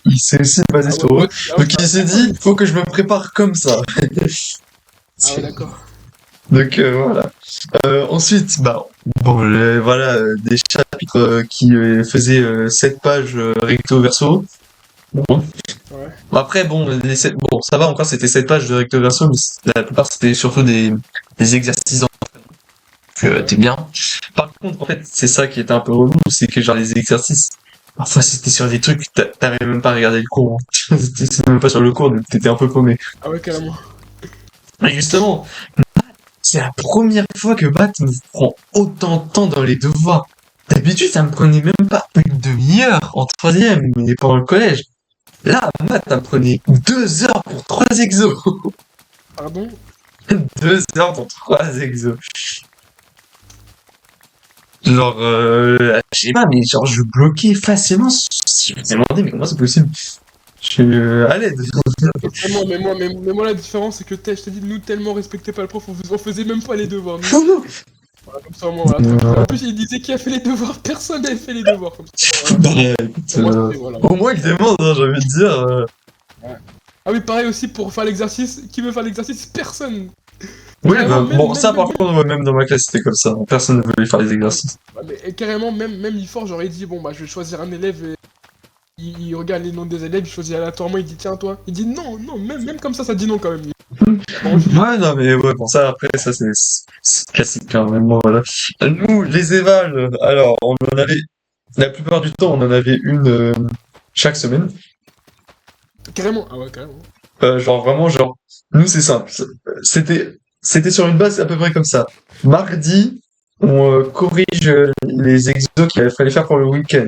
Il s'est aussi basé Ah sur ouais, eux. Donc il s'est dit, faut que je me prépare comme ça. Ah ouais, d'accord. Donc voilà. Ensuite, bah bon, voilà des chapitres qui faisaient 7 pages recto verso. Bon. Ouais. Bon, après, bon, bon, ça va encore, c'était 7 pages de recto verso, mais la plupart c'était surtout des exercices d'entraînement. T'es bien. Par contre, en fait, c'est ça qui était un peu relou, c'est que genre les exercices, parfois c'était sur des trucs, t'avais même pas regardé le cours. Hein. C'était même pas sur le cours, donc t'étais un peu paumé. Ah ouais, carrément. Mais justement, c'est la première fois que Math me prend autant de temps dans les devoirs. D'habitude, ça me prenait même pas une demi-heure en troisième, mais pendant le collège. Là, Math, ça me prenait 2 heures pour 3 exos. Pardon? 2 heures pour 3 exos. Genre, je sais pas, mais genre, je bloquais facilement. Je me demandais, mais comment c'est possible? Je suis à l'aide. Mais moi, la différence, c'est que je t'ai dit, nous, tellement respectait pas le prof, on faisait même pas les devoirs. Nous. Voilà, comme ça, moi, voilà, tranquille. En plus, il disait qui a fait les devoirs, personne n'avait fait les devoirs. Comme ça, voilà. Bah, écoute, Moi, voilà. au moins, il demande, hein, j'ai envie de dire. Ouais. Ah oui, pareil aussi, pour faire l'exercice, qui veut faire l'exercice? Personne. Oui, Carrément, bah, bon, ça, par contre, même dans ma classe, c'était comme ça. Personne ne voulait faire les exercices. Ouais, mais carrément, même l'IFOR, j'aurais dit, bon, bah, je vais choisir un élève et il regarde les noms des élèves, il choisit aléatoirement, il dit, tiens, toi. Il dit, non, même comme ça dit non quand même. Bon, Ouais, non, mais ouais, bon, ça, après, ça, c'est classique, hein, même moi, voilà. Nous, les évals, alors, on en avait, la plupart du temps, on en avait une chaque semaine. carrément. Ah ouais, carrément. Genre, vraiment, genre, nous, c'est simple. C'était sur une base à peu près comme ça. Mardi, on corrige les exos qu'il fallait faire pour le week-end.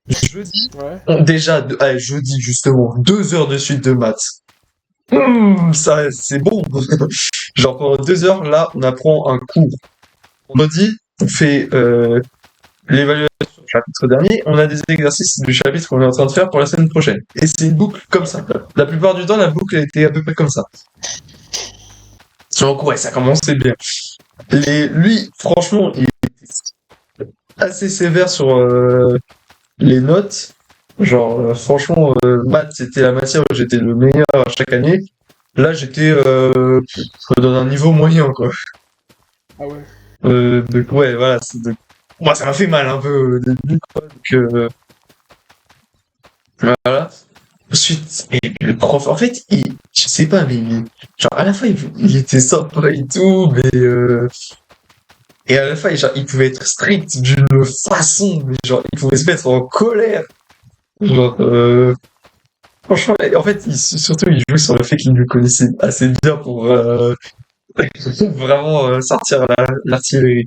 Jeudi, Ouais. déjà, allez, jeudi, justement, 2 heures de suite de maths. Ça, c'est bon. Genre, pendant 2 heures, là, on apprend un cours. Vendredi, on fait l'évaluation du chapitre dernier, on a des exercices du chapitre qu'on est en train de faire pour la semaine prochaine. Et c'est une boucle comme ça. La plupart du temps, la boucle a été à peu près comme ça. Donc ouais, ça commençait bien. Lui, franchement, il est assez sévère sur les notes. Genre, franchement, maths, c'était la matière où j'étais le meilleur à chaque année. Là, j'étais dans un niveau moyen, quoi. Ah ouais. Donc ouais, voilà. Moi, ça m'a fait mal un peu au début, quoi. Donc, voilà. Ensuite, et le prof, en fait, je sais pas, mais genre à la fois il était sympa et tout, mais et à la fois genre, il pouvait être strict d'une façon, mais genre il pouvait se mettre en colère. Genre, franchement, et en fait, surtout il jouait sur le fait qu'il nous connaissait assez bien pour vraiment sortir l'artillerie.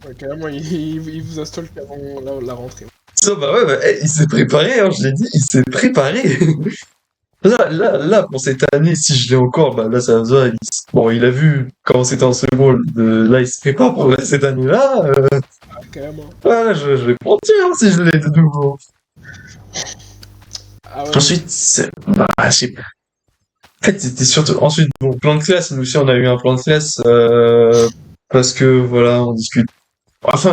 Ouais, carrément, il vous installe avant la rentrée. Ça, bah ouais, bah, il s'est préparé, hein, je l'ai dit, il s'est préparé. Là, pour cette année, si je l'ai encore, bah là, ça va se voir. Bon, il a vu comment c'était en seconde. Là, il se prépare pour cette année-là. Ah, carrément. Voilà, je vais mentir hein, si je l'ai de nouveau. Ah ouais. Ensuite, bah, je sais pas. En fait, c'était surtout. Ensuite, bon, plan de classe. Nous aussi, on a eu un plan de classe parce que voilà, on discute. Enfin,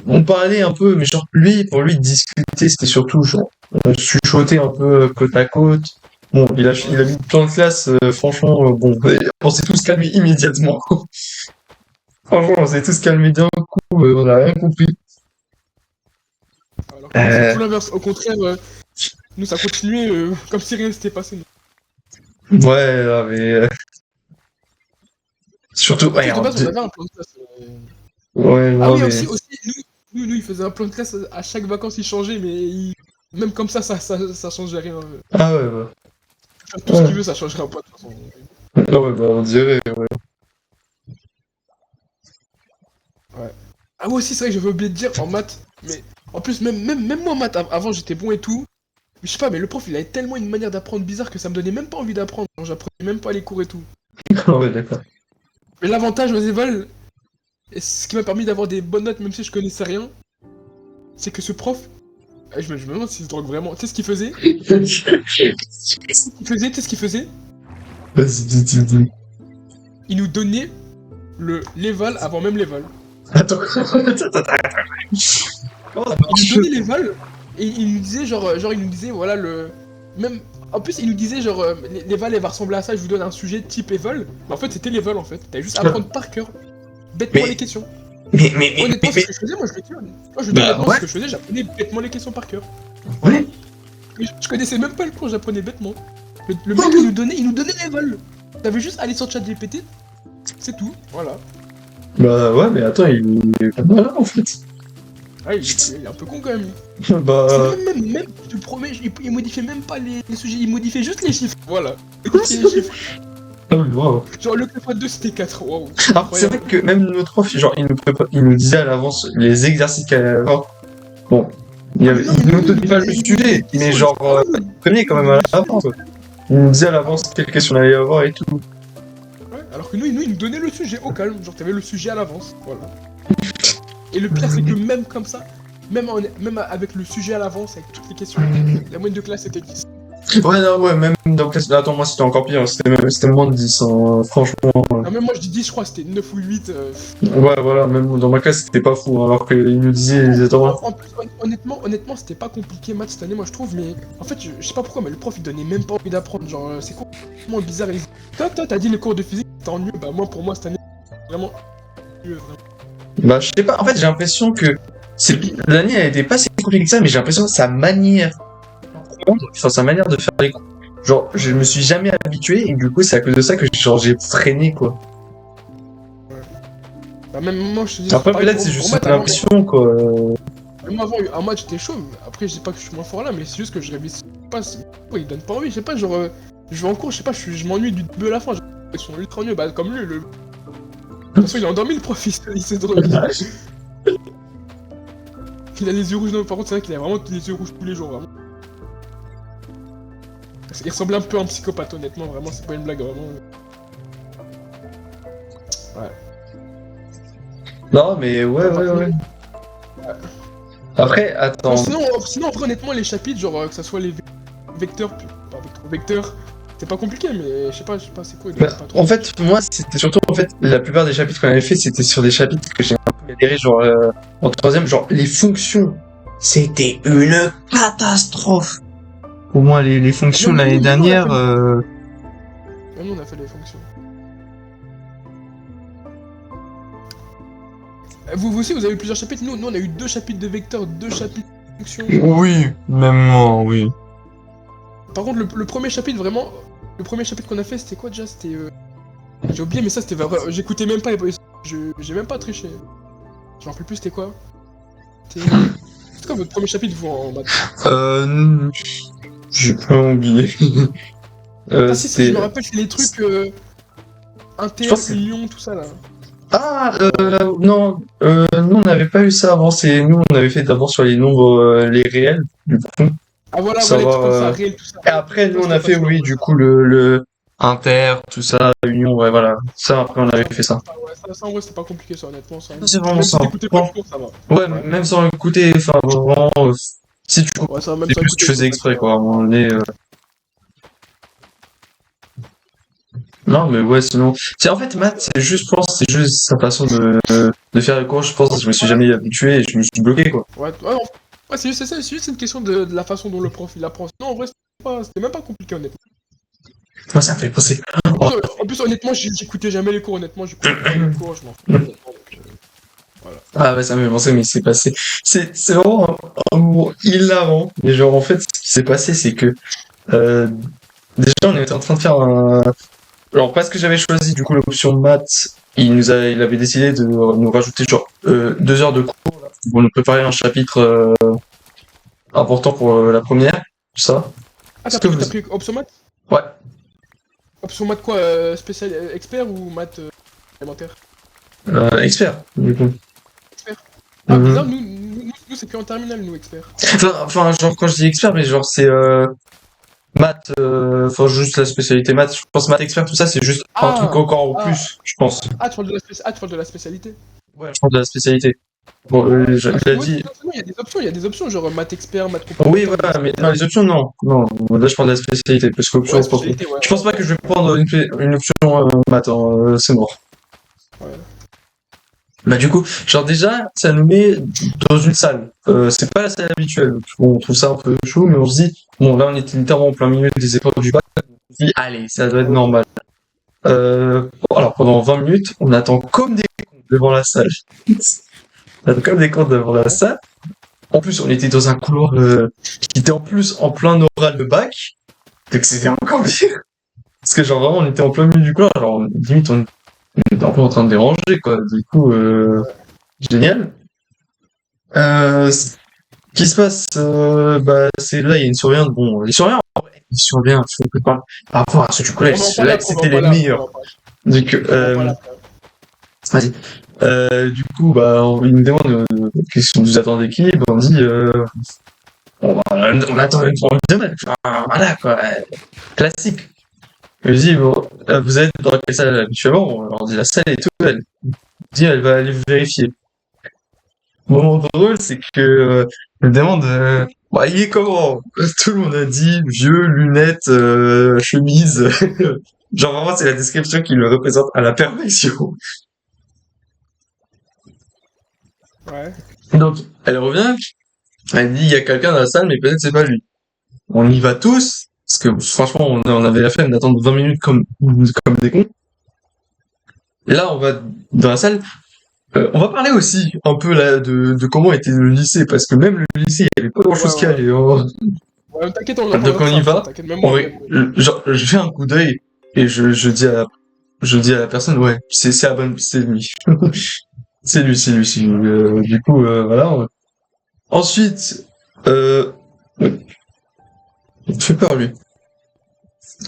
on parlait un peu, mais genre lui, pour lui, discuter, c'était surtout genre chuchoter un peu côte à côte. Bon, il a mis le plan de classe, franchement, bon, on s'est tous calmés immédiatement. Franchement, on s'est tous calmés d'un coup, on n'a rien compris. Alors que nous, c'est Euh, tout l'inverse. Au contraire, nous, ça continuait comme si rien s'était passé. ouais, là, mais surtout, En ouais, plus, de base, on avait un plan de classe. ouais, Ah non, oui, mais aussi, nous, il faisait un plan de classe à chaque vacances, il changeait, mais même comme ça changeait rien. ah ouais, ouais. Faire tout ce qu'il Ouais. veut, ça changerait pas de toute façon. Ah ouais, bah, on dirait, ouais. Ouais. Ah ouais, aussi, c'est vrai que j'avais oublié de dire en maths, mais en plus, même moi en maths, avant, j'étais bon et tout. Mais je sais pas, mais le prof, il avait tellement une manière d'apprendre bizarre que ça me donnait même pas envie d'apprendre. Genre, j'apprenais même pas les cours et tout. Ah ouais, d'accord. Mais l'avantage aux évals, et ce qui m'a permis d'avoir des bonnes notes même si je connaissais rien, c'est que ce prof, je me demande s'il se drogue vraiment. Tu sais ce qu'il faisait? Tu sais ce qu'il faisait? Vas-y, dis. Il nous donnait l'éval avant même l'éval. Attends, comment ça Il nous marche? donnait l'éval et il nous disait genre il nous disait voilà le même en plus il nous disait genre l'éval elle va ressembler à ça, je vous donne un sujet type éval. Mais en fait c'était l'éval en fait. T'avais juste à apprendre par cœur bêtement les Mais, questions. mais, Honnêtement c'est ce que je faisais moi je le dis. Moi je le dis bah honnêtement c'est ouais, ce que je faisais, j'apprenais bêtement les questions par cœur. Voilà. ouais. Mais je connaissais même pas le cours, j'apprenais bêtement. Le mec il nous donnait l'éval. T'avais juste à aller sur ChatGPT, c'est tout. Voilà. Bah ouais, mais attends, il est pas mal là, en fait. Ah il est un peu con quand même. Parce Bah, que même, je te promets, il modifiait même pas les sujets, il modifiait juste les chiffres. Voilà. Il modifiait les chiffres. ah oui, wow. Genre le x 2 c'était 4. Waouh. Alors, c'est vrai Incroyable. que même notre prof, genre, il nous disait à l'avance les exercices qu'il allait avoir. Bon, Ah mais non, il mais nous nous, donnait pas le il nous donnait sujet, les mais questions. genre, Ah oui, il connaît quand il nous même donnait à le sujet. l'avance. Il nous disait à l'avance quelle question on allait avoir et tout. Ouais, alors que nous, il nous donnait le sujet au calme. Genre t'avais le sujet à l'avance. Voilà. Et le pire c'est que même comme ça, même avec le sujet à l'avance, avec toutes les questions, la moyenne de classe était 10. Ouais, non, ouais, même dans classe. Attends, moi c'était encore pire, c'était moins de 10, hein, franchement. Ah même moi je dis 10, je crois c'était 9 ou 8. Ouais, voilà, même dans ma classe c'était pas fou, hein, alors qu'il nous disait, En, attends, en plus, honnêtement, c'était pas compliqué maths cette année, moi je trouve, mais en fait, je sais pas pourquoi, mais le prof il donnait même pas envie d'apprendre. Genre, c'est complètement bizarre. Toi, t'as dit les cours de physique, c'était ennuyeux, bah moi, pour moi, cette année, vraiment ennuyeux, vraiment. bah, je sais pas, en fait, j'ai l'impression que l'année, elle était pas si compliquée que ça, mais j'ai l'impression que sa manière d'apprendre, enfin, sa manière de faire les cours, genre, je me suis jamais habitué et du coup, c'est à cause de ça que genre, j'ai freiné, quoi. Bah, même moi, je te dis, Après, pareil, peut-être c'est pour juste moi, une impression, quoi. même avant un match, j'étais chaud. Mais après, je dis pas que je suis moins fort là, mais c'est juste que je réussis pas. Ouais, il donne pas envie, je sais pas, genre, je vais en cours, je sais pas, je m'ennuie du début à la fin. Ils sont ultra nuls, bah, comme lui, De toute façon, il a endormi le prof, il s'est drôle. Il a les yeux rouges, non, par contre, c'est vrai qu'il a vraiment les yeux rouges tous les jours, vraiment. Il ressemble un peu à un psychopathe, honnêtement, vraiment, c'est pas une blague, vraiment. Ouais. Non, mais ouais. Après, Non, attends. sinon, en vrai, honnêtement, les chapitres, genre, que ça soit les vecteurs, pas vecteurs, c'est pas compliqué, mais je sais pas, c'est quoi, Bah, pas trop. en fait, moi, c'était surtout, en fait, la plupart des chapitres qu'on avait fait, c'était sur des chapitres que j'ai un peu galéré, genre, en troisième, genre, les fonctions. C'était une catastrophe. Au moins, les fonctions Même l'année nous, dernière, même nous, on a fait les fonctions. Vous aussi, vous avez eu plusieurs chapitres. Nous, on a eu 2 chapitres de vecteurs, 2 chapitres de fonctions. oui, même moi, oui. Par contre, le premier chapitre, vraiment, le premier chapitre qu'on a fait, c'était quoi déjà? C'était. J'ai oublié, mais ça, c'était vrai. J'écoutais même pas j'ai même pas triché. Je m'en rappelle plus, c'était quoi? C'était. C'est quoi votre premier chapitre, vous, en maths? J'ai pas oublié. Ah, si, je me C'était, rappelle, c'est les trucs. je Inter, pense que c'est... union, tout ça là. Ah, non, nous, on n'avait pas eu ça avant, nous, on avait fait d'abord sur les nombres, les réels, du coup. Ah, voilà, Pour voilà, les trucs comme ça, savoir. réel, tout ça. Et après, nous, Ça, on c'était a fait, facile, en oui, vrai, du ça. coup, le Inter, tout ça, Union, ouais, voilà. Ça, après, on avait fait ça. Ouais, ça, en vrai, c'était pas compliqué, ça, honnêtement. Ça. C'est vraiment Même si ça. t'écoutais pas le Bon. cours, ça va. Ouais, Ouais, même sans écouter, enfin, vraiment, si tu ouais, ça va, même c'est sans plus, tu écouter le faisais cours, exprès, t'inquiète. quoi, à un moment donné. Non, mais ouais, sinon. C'est, en fait, maths, c'est juste, je pense, c'est juste sa façon de faire le cours, je pense, je me suis jamais habitué et je me suis bloqué, quoi. Ouais, c'est juste une question de la façon dont le prof il apprend. Sinon, en vrai, c'était même pas compliqué, honnêtement. Moi, ça me fait penser. En plus, honnêtement, j'écoutais jamais les cours, honnêtement, j'écoutais pas les cours, je m'en fous, honnêtement. Donc, voilà. Ah ouais, ça me fait penser, mais il s'est passé. C'est vraiment un moment hilarant. Mais genre, en fait, ce qui s'est passé, c'est que, euh, déjà, on était en train de faire un. Alors, parce que j'avais choisi, du coup, l'option maths, il avait décidé de nous rajouter, genre, 2 heures de cours, là, pour nous préparer un chapitre, important pour la première. Tout ça. Ah, Est-ce que vous. t'as pris option maths? Ouais, Option maths quoi? Spécial expert ou maths élémentaire? expert, du coup. Expert. Ah, bizarre, Mhm. nous c'est que en terminale, nous, expert. Enfin, genre, quand je dis expert, mais genre, c'est, maths, enfin, juste la spécialité maths. Je pense maths expert, tout ça, c'est juste un truc Ah! encore au Ah! plus, je pense. Tu parles de tu parles de la spécialité? Ouais, je pense de la spécialité. Bon, je Ah, l'ai moi, dit. sinon, il y a des options, genre maths expert, maths Oui, complémentaire, voilà, mais dans les options, non. Non, là, je parle de la spécialité, parce qu'option, Ouais, je pense pas. spécialité, ouais, Je pense pas ouais, que je vais prendre une option, maths, hein, c'est mort. ouais. Bah, du coup, genre, déjà, ça nous met dans une salle. C'est pas la salle habituelle. Bon, on trouve ça un peu chaud, mais on se dit, bon, là, on était littéralement en plein milieu des épreuves du bac. On se dit, allez, ça doit être Ok. normal. Bon, alors, pendant 20 minutes, on attend comme des cons devant la salle. On attend comme des cons devant la Ouais. salle. En plus, on était dans un couloir, qui était en plus en plein oral de bac. Donc c'était encore pire. Parce que genre vraiment, on était en plein milieu du couloir. Genre, limite, on était un peu en train de déranger, quoi. Du coup, génial. Ce qui se passe, bah, c'est là, il y a une surveillante. Bon, les surveillants, les surveillants, je ne pas. Par rapport à ceux du collège, On va en parler ceux-là, après, on va en c'était les parler après, on va meilleurs. en parler. Donc, On va en parler après. vas-y. Du coup, bah, il nous demande, qu'est-ce que vous attendez qui? Ben, on dit, bon, bah, on attend une forme de match. Enfin, voilà, quoi. Classique. Je lui dis, bon, vous êtes dans quelle salle habituellement? On leur dit la salle et tout. Elle dit, elle va aller vérifier. Le moment drôle, c'est que, elle me demande, bah, il est comment? Tout le monde a dit, vieux, lunettes, chemise. Genre, vraiment, c'est la description qui le représente à la perfection. Ouais. Donc, elle revient, elle dit, il y a quelqu'un dans la salle, mais peut-être c'est pas lui. On y va tous, parce que franchement, on avait la flemme d'attendre 20 minutes comme des cons. Et là, on va dans la salle. On va parler aussi un peu là de comment était le lycée, parce que même le lycée, il n'y avait pas Ouais, grand-chose qui ouais. allait. Hein. Ouais, t'inquiète, on en Donc parlera on de ça y après, va. t'inquiète, même moi. Genre, je fais un coup d'œil et je dis à la personne, ouais, c'est la bonne, c'est lui. C'est lui. Du coup, voilà. Ensuite, ouais, il me fait peur, lui.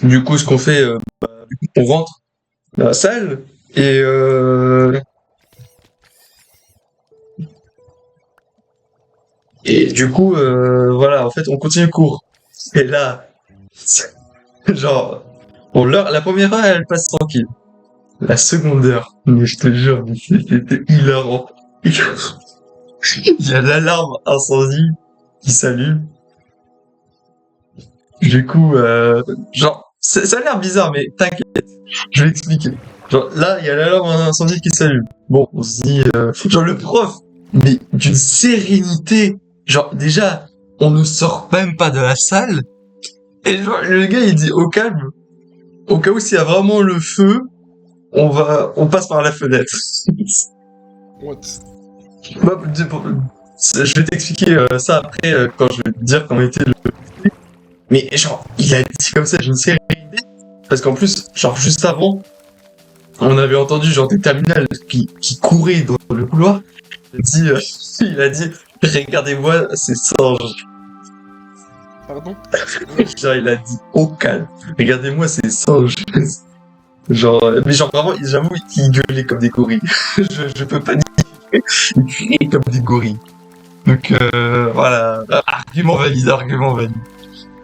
Du coup, ce qu'on fait, on rentre dans la salle et du coup, voilà, en fait, on continue le cours. Et là, genre, bon, la première heure, elle passe tranquille. La seconde heure, mais je te jure, mais c'était hilarant. Il y a l'alarme incendie qui s'allume. Du coup, genre, ça a l'air bizarre, mais t'inquiète, je vais expliquer. Genre, là, il y a l'alarme incendie qui s'allume. Bon, on se dit, genre, le prof, mais d'une sérénité. Genre, déjà, on ne sort même pas de la salle. Et genre, le gars, il dit, au calme, au cas où s'il y a vraiment le feu, on passe par la fenêtre. What? Bah, je vais t'expliquer ça après, quand je vais te dire comment était le... Mais genre, il a dit comme ça, je ne sais rien. Parce qu'en plus, genre, juste avant, on avait entendu genre des terminales qui couraient dans le couloir. Il a dit, regardez-moi ces singes. Pardon? Genre, il a dit, au calme, regardez-moi ces singes. Genre, mais genre vraiment, j'avoue, ils gueulaient comme des gorilles. Je peux pas dire, ils criaient comme des gorilles. Donc, voilà, argument valide.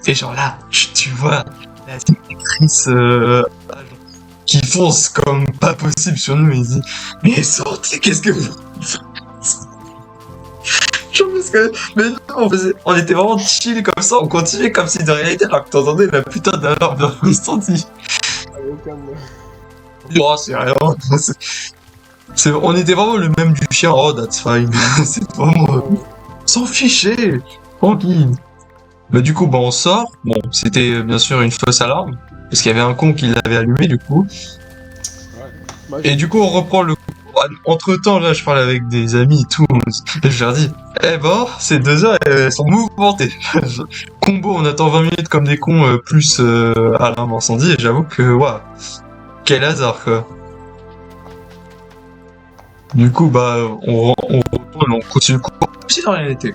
Et genre là, tu vois la directrice qui fonce comme pas possible sur nous et dit mais sortez, qu'est-ce que vous genre parce que mais non, on était vraiment chill comme ça, on continuait comme si de rien n'était alors que t'entendais la putain d'alarme d'incendie. Ah, aucun. Oh c'est rien, on était vraiment le même du chien, oh that's fine. C'est vraiment s'en ficher, tranquille. Bah du coup, bah on sort. Bon, c'était bien sûr une fausse alarme, parce qu'il y avait un con qui l'avait allumé du coup. Ouais. Et du coup, on reprend le cours. Entre-temps, là, je parle avec des amis et tout. Et je leur dis, eh ben, ces 2 heures, elles sont mouvementées. Combo, on attend 20 minutes comme des cons, plus alarme incendie. Et j'avoue que, waouh, quel hasard, quoi. Du coup, bah, on retourne, on continue le cours. Comme si de rien n'était.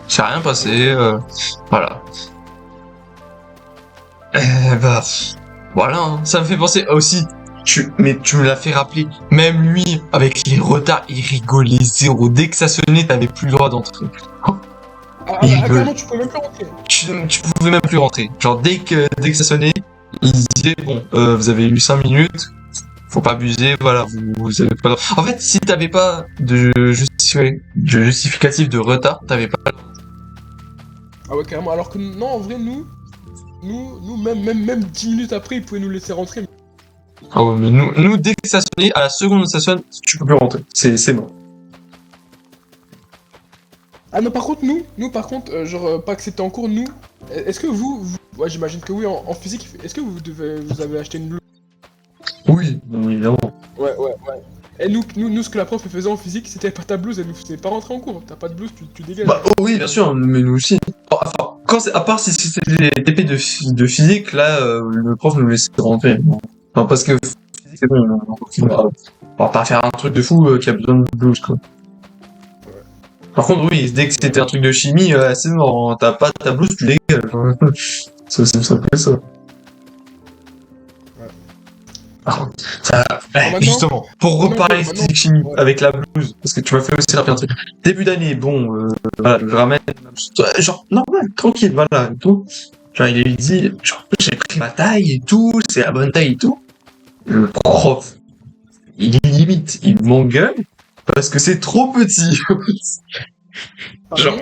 C'est rien passé, voilà. Bah, voilà, hein. Ça me fait penser aussi. Mais tu me l'as fait rappeler. Même lui, avec les retards, il rigolait zéro. Dès que ça sonnait, t'avais plus le droit d'entrer. Carrément, tu peux même plus rentrer. Tu pouvais même plus rentrer. Genre, dès que ça sonnait, il disait, bon, vous avez eu 5 minutes. Faut pas abuser, voilà, vous avez pas le droit. En fait, si t'avais pas de justificatif de retard, t'avais pas. Ah ouais, carrément. Alors que non, en vrai, nous même 10 minutes après, ils pouvaient nous laisser rentrer. Ah ouais, mais nous, dès que ça sonnait, à la seconde où ça sonne, tu peux plus rentrer. C'est bon. Ah non, par contre, par contre, genre, pas que c'était en cours, nous, est-ce que ouais, j'imagine que oui, en physique, est-ce que vous avez acheté une blouse? Oui, évidemment. Ouais. Et nous, ce que la prof faisait en physique, c'était pas ta blouse, elle nous faisait pas rentrer en cours. T'as pas de blouse, tu dégages. Bah, oh oui, bien sûr, mais nous aussi. Enfin, à part si c'était des TP de physique, là, le prof nous laissait rentrer. Enfin, parce que physique, c'est bon, on va pas faire un truc de fou qui a besoin de blouse, quoi. Par contre, oui, dès que c'était un truc de chimie, c'est mort, hein. T'as pas ta blouse, tu dégages. C'est aussi simple que ça. Par contre, ça, justement, pour reparler physique-chimie avec la blouse, parce que tu m'as fait aussi rappeler un truc. Début d'année, bon, voilà, je ramène, genre, normal, tranquille, voilà, et tout. Genre, il lui dit, genre, j'ai pris ma taille et tout, c'est la bonne taille et tout. Le prof, il limite, il m'engueule, parce que c'est trop petit. genre,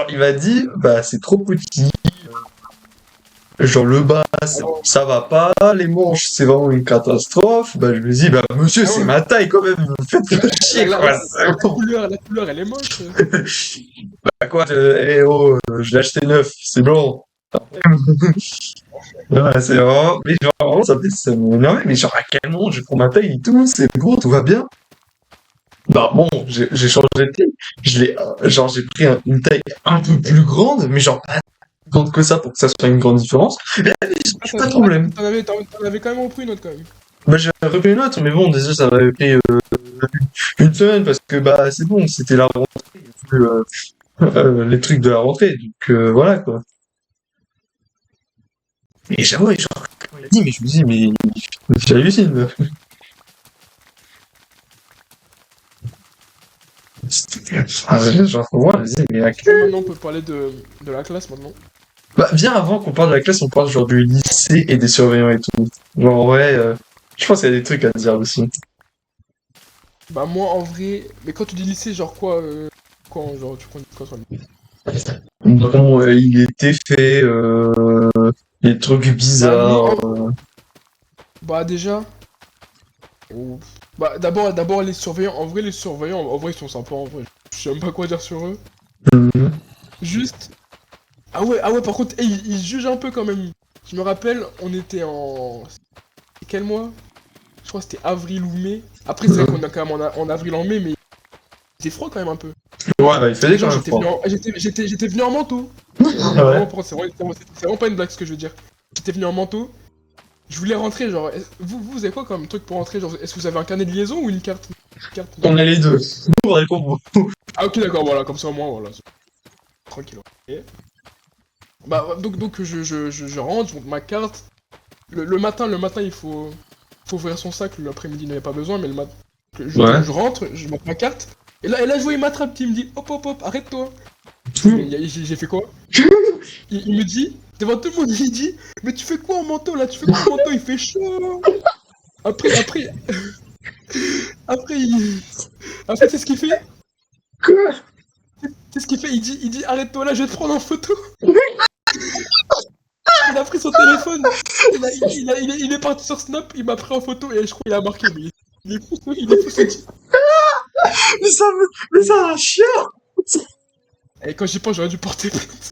il m'a dit, bah, c'est trop petit. Genre le bas, ça va pas, les manches, c'est vraiment une catastrophe. Bah je me dis, bah monsieur, c'est ma taille quand même, vous me faites pas chier quoi. La couleur, elle est moche. Bah quoi, je l'ai acheté neuf, c'est blanc. Ouais, c'est vraiment, mais genre, vraiment, ça m'énerve, mais genre à quel moment je prends ma taille et tout, c'est bon, tout va bien. Bah bon, j'ai changé de taille, j'ai pris une taille un peu plus grande, mais genre pas compte que ça pour que ça soit une grande différence. Mais allez, j'ai pas de problème. T'en avais quand même repris une autre quand même. Bah, j'ai repris une autre, mais bon, déjà, ça m'avait pris une semaine parce que bah c'est bon, c'était la rentrée, il y a plus, les trucs de la rentrée, donc voilà quoi. Et j'avoue, genre, quand il a dit, mais je me dis, mais j'hallucine. Genre, pour moi, je me dis, mais à quel... Maintenant, on peut parler de la classe maintenant. Bah, bien avant qu'on parle de la classe, on parle genre du lycée et des surveillants et tout. Genre, en vrai, je pense qu'il y a des trucs à dire aussi. Bah, moi en vrai. Mais quand tu dis lycée, genre quoi genre, tu connais quoi sur le lycée? Bon, il était fait, des trucs Bah, bizarres. bah déjà. Oh. Bah, d'abord, les surveillants. En vrai, les surveillants, en vrai, ils sont sympas en vrai. Je sais même pas quoi dire sur eux. Mhm. Juste. Ah ouais, par contre, ils jugent un peu quand même. Je me rappelle, on était en. C'était quel mois? Je crois que c'était avril ou mai. Après, c'est vrai qu'on a quand même en avril, en mai, mais c'était froid quand même un peu. Ouais, bah, il fallait quand Genre, même froid. j'étais venu en manteau. Ouais. C'est vraiment pas une blague ce que je veux dire. J'étais venu en manteau. Je voulais rentrer, genre. Vous avez quoi comme truc pour rentrer? Genre, est-ce que vous avez un carnet de liaison ou une carte? On a les deux. Faudrait qu'on... Ah, ok, d'accord, voilà, comme ça, moi, voilà. Tranquille. Ok. Bah, donc je rentre, je monte ma carte. Le matin, il faut ouvrir son sac. L'après-midi, il n'avait pas besoin, mais le matin. Ouais. Je rentre, je monte ma carte. Et là, je vois, il m'attrape, il me dit hop, hop, hop, arrête-toi. J'ai fait quoi? Il me dit, devant tout le monde, il dit, mais tu fais quoi en manteau là? Tu fais quoi en manteau? Il fait chaud. Après, après, après, après, c'est ce qu'il fait? Quoi? C'est ce qu'il fait? Il dit, arrête-toi là, je vais te prendre en photo. Il a pris son téléphone. Il est parti sur Snap, il m'a pris en photo et je crois qu'il a marqué, mais il est fou ce type. Mais ça a un chien! Et quand j'y pense, j'aurais dû porter plainte.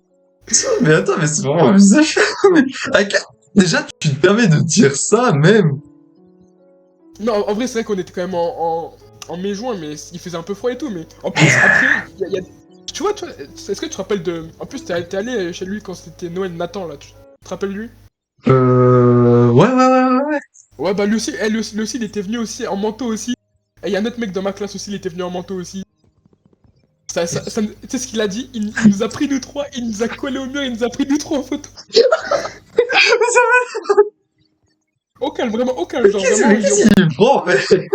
Mais attends, mais c'est vraiment un visage. Mais déjà, tu te permets de dire ça, même. Non, en vrai, c'est vrai qu'on était quand même en mai-juin, mais il faisait un peu froid et tout, mais en plus, après, il y a... Tu vois, toi, est-ce que tu te rappelles de... En plus, t'es allé chez lui quand c'était Noël Nathan, là, tu te rappelles lui? Ouais. Ouais, bah lui aussi, lui aussi, il était venu aussi en manteau aussi. Et il y a un autre mec dans ma classe aussi, il était venu en manteau aussi. Tu sais ce qu'il a dit? Il nous a pris nous trois, il nous a collé au mur, il nous a pris nous trois en photo. Aucun, vraiment aucun, genre vraiment. Mais qu'est-ce qu'il prend, en fait?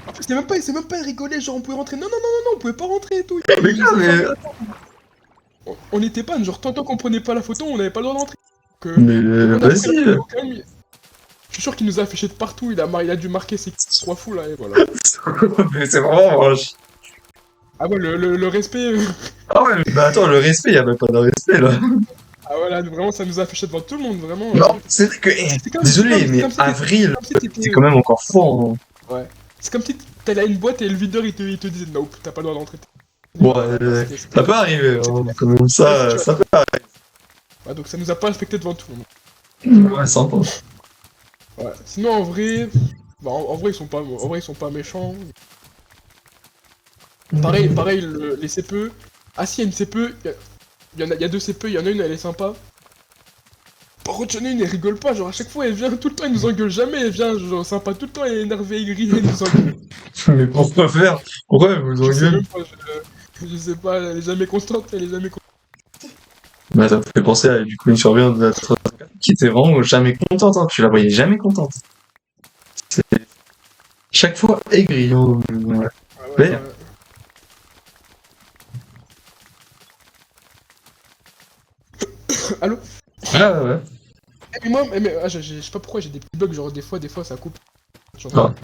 En plus, c'est même pas rigolé, genre on pouvait rentrer. Non, on pouvait pas rentrer et tout. Mais gars, mais... On était pas, genre tant qu'on prenait pas la photo, on avait pas le droit d'entrer. Mais On a pris la vas-y. photo au calme. Je suis sûr qu'il nous a affiché de partout, il a dû marquer ses trois fous là, et voilà. Mais c'est vraiment... Ah ouais, le respect. Ah ouais, mais bah attends, le respect, y a même pas de respect, là. Ah ouais, là, vraiment, ça nous a affiché devant tout le monde, vraiment. Non, c'est vrai que... désolé, mais avril, c'est quand même encore fort. Ouais. C'est comme si t'allais à une boîte et le videur il te disait nope, t'as pas le droit d'entrer. Ouais, ça peut arriver, hein, comme ça peut arriver. Ouais, donc ça nous a pas respecté devant tout le monde. Ouais, sympa. Ouais. Sinon en vrai. Bah, en vrai ils sont pas méchants. Pareil, les CPE. Ah si, il y a une CPE, il y a deux CPE, il y en a une elle est sympa. Par contre, il y en a une elle rigole pas, genre à chaque fois elle vient tout le temps, elle nous engueule jamais, elle vient genre sympa tout le temps, elle est énervée, aigrie, elle nous engueule. Mais pourquoi faire? Pourquoi elle vous Je sais engueule? même pas, je sais pas, elle est jamais constante, elle est jamais constante. Bah ça me fait penser à du coup une surveillante de la 304 qui était vraiment jamais contente, hein. Tu la voyais jamais contente. C'est chaque fois aigri, hein. Ouais. Ah Mais, Allô? ah ouais. Mais moi, je sais pas pourquoi j'ai des petits bugs, genre des fois ça coupe. Genre, Ah.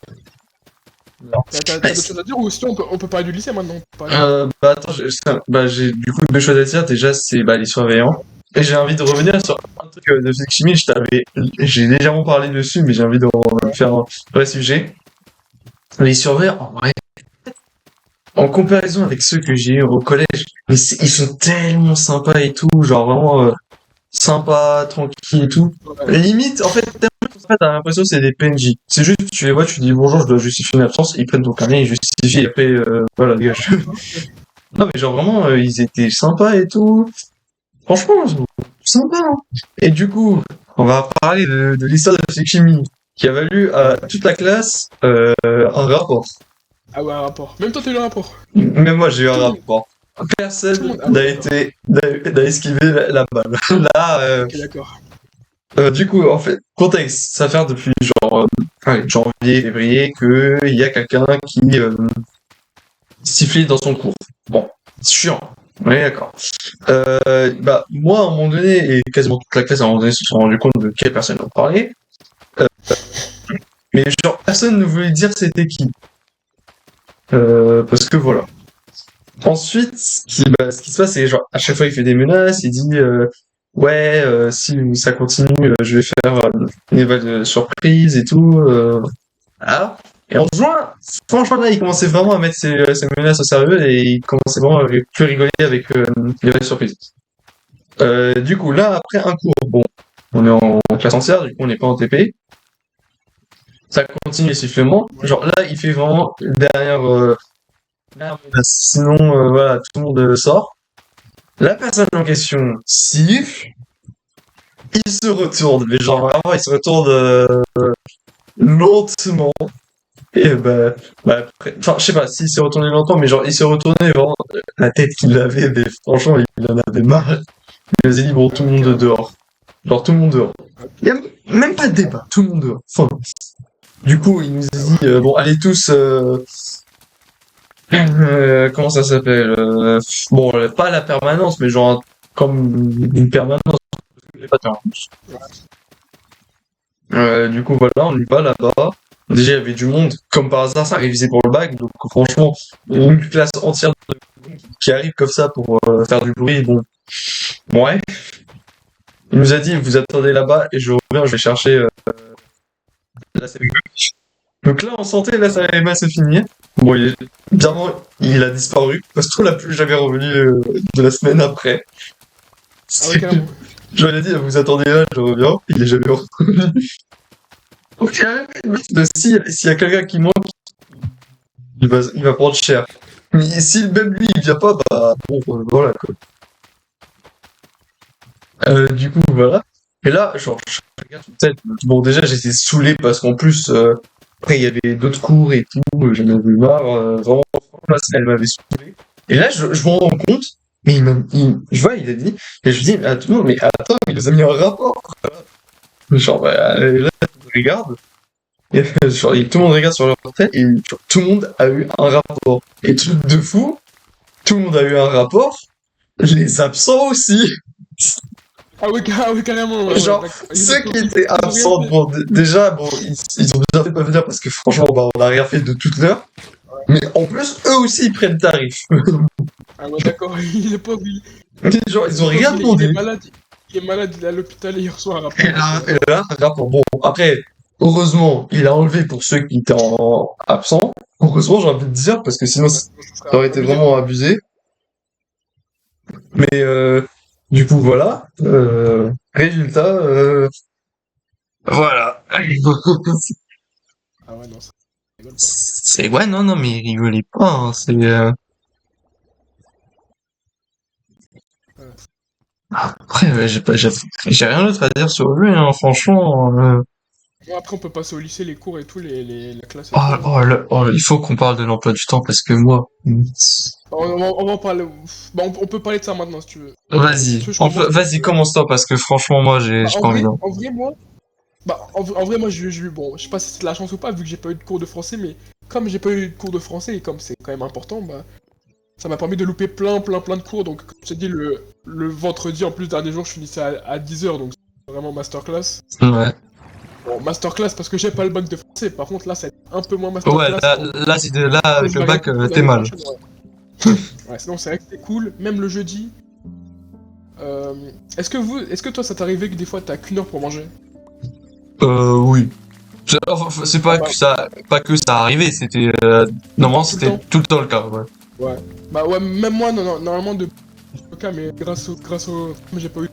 t'as d'autres choses à dire ou sinon on peut parler du lycée maintenant? Bah attends, j'ai du coup deux choses à dire. Déjà, c'est bah, les surveillants. Et j'ai envie de revenir sur un truc de physique chimie. J'ai légèrement parlé dessus, mais j'ai envie de faire un vrai sujet. Les surveillants, en vrai, en comparaison avec ceux que j'ai eu au collège, mais ils sont tellement sympas et tout, genre vraiment sympas, tranquilles et tout. Ouais. Limite, en fait, t'as l'impression que c'est des PNJ. C'est juste, tu les vois, tu dis bonjour, je dois justifier une absence, ils prennent ton carnet, ils justifient, et après, voilà, dégage. Non, mais genre vraiment, ils étaient sympas et tout. Franchement, sympa, hein. Et du coup, on va parler de l'histoire de la chimie, qui a valu à toute la classe un rapport. Ah ouais, un rapport. Même toi, t'as eu le rapport. Même moi, j'ai eu un Tout le monde. rapport. Tout le Personne monde. Ah ouais, d'accord. n'a esquivé la balle. Là, Ok, d'accord. du coup, en fait, contexte, ça fait depuis genre allez, janvier, février, qu'il y a quelqu'un qui sifflait dans son cours. Bon, c'est chiant. Oui, d'accord. Bah, moi, à un moment donné, et quasiment toute la classe, à un moment donné, se sont rendu compte de quelle personne on parlait. Mais genre, personne ne voulait dire c'était qui. Parce que voilà. Ensuite, ce qui se passe, c'est genre, à chaque fois, il fait des menaces, il dit, ouais, si ça continue, je vais faire une éval surprise et tout. Voilà. Et en juin, franchement, là, il commençait vraiment à mettre ses menaces au sérieux et il commençait vraiment à plus rigoler avec l'éval surprise. Du coup, là, après un cours, bon, on est en classe entière, du coup, on n'est pas en TP. Ça continue les sifflements. Genre là, il fait vraiment derrière la menace. Sinon, voilà, tout le monde sort. La personne en question siffle, il se retourne, mais genre vraiment, il se retourne lentement. Et après, enfin, je sais pas s'il s'est retourné lentement, mais genre, il s'est retourné vraiment la tête qu'il avait, mais franchement, il en avait marre. Il nous a dit, bon, tout Ah le ouais, monde carrément. dehors. Genre, tout le monde dehors. Il y a même pas de débat, tout le monde dehors. Enfin, du coup, il nous a Ah dit, ouais. bon, allez tous, comment ça s'appelle bon, pas la permanence, mais genre comme une permanence. Pas de permanence. Du coup, voilà, on y va là-bas. Déjà, il y avait du monde. Comme par hasard, ça révisait pour le bac. Donc, franchement, une classe entière qui arrive comme ça pour faire du bruit. Bon, ouais. Il nous a dit, vous attendez là-bas et je reviens, je vais chercher la CVE. Donc là, on sentait, là, ça allait mal se finir. Bon, bizarrement, il a disparu parce qu'on l'a plus jamais revenu de la semaine après. Ah ouais, carrément. Je lui ai dit, vous attendez là, je reviens. Il est jamais revenu. Ok, mais s'il y a quelqu'un qui manque, il va prendre cher. Mais si même lui il vient pas, bah bon, voilà quoi. Du coup, voilà. Et là, genre, je regarde toute tête. Bon, déjà, j'étais saoulé parce qu'en plus, après, il y avait d'autres cours et tout. J'en avais marre. Vraiment, là, elle m'avait saoulé. Et là, je me rends compte, mais je vois, il a dit, et je lui dis, mais à tout le monde, mais attends, il nous a mis un rapport. Genre, bah, là, je regarde. Et, genre, tout le monde regarde sur leur tête et genre, tout le monde a eu un rapport. Et truc de fou, tout le monde a eu un rapport, les absents aussi. Ah ouais, carrément. Ouais, ouais, Genre, d'accord. ceux qui étaient Ils ont rien absents, fait. bon, déjà, bon, ils ont bien fait de pas venir parce que franchement, bah, on a rien fait de toute l'heure. Mais en plus, eux aussi, ils prennent tarif. Ah ouais, d'accord. Il est pauvre, Genre, ils le ont pauvre, rien il est demandé. malade. Il est malade, il est à l'hôpital et il reçoit un Et rapport. Donc, là, un rapport. Bon, après, heureusement, il a enlevé pour ceux qui étaient absents. Heureusement, j'ai envie de dire, parce que sinon, ouais, ça sinon, ça serait aurait été abusé, vraiment quoi. abusé. Mais du coup, voilà. Résultat, voilà. Ah ouais, non, ça rigole pas. C'est ouais, non, non, mais rigolez pas. Hein, c'est Ouais. après, j'ai rien d'autre à dire sur lui. Hein, franchement. Bon, après, on peut passer au lycée, les cours et tout, la classe et tout, Oh, hein. il faut qu'on parle de l'emploi du temps parce que moi. On va en parler. Bah, on peut parler de ça maintenant si tu veux. Si tu Vas-y, veux, je commence. vas-y, commence-toi parce que franchement, moi, Bah, j'ai pas envie d'en. en vrai, moi. Bah, en vrai, moi, bon, je sais pas si c'est de la chance ou pas, vu que j'ai pas eu de cours de français, mais comme j'ai pas eu de cours de français et comme c'est quand même important, bah, ça m'a permis de louper plein de cours. Donc, comme je t'ai dit, le vendredi, en plus, dernier jour, je finissais à 10h, donc c'est vraiment masterclass. Ouais. Bon, masterclass parce que j'ai pas le bac de français, par contre, là, c'est un peu moins Ouais, masterclass, donc là, faut que avec je le m'arrête bac, plus tôt t'es l'année mal. prochaine, ouais. Ouais, sinon, c'est vrai que c'est cool, même le jeudi. Euh, est-ce que toi, ça t'arrivait que des fois, t'as qu'une heure pour manger? Oui. C'est Ah pas bah, que pas que ça arrivait, c'était normalement tout le c'était temps? tout le temps le cas. Ouais. Ouais. Bah ouais, même moi, non, non, normalement, de le cas, mais j'ai pas eu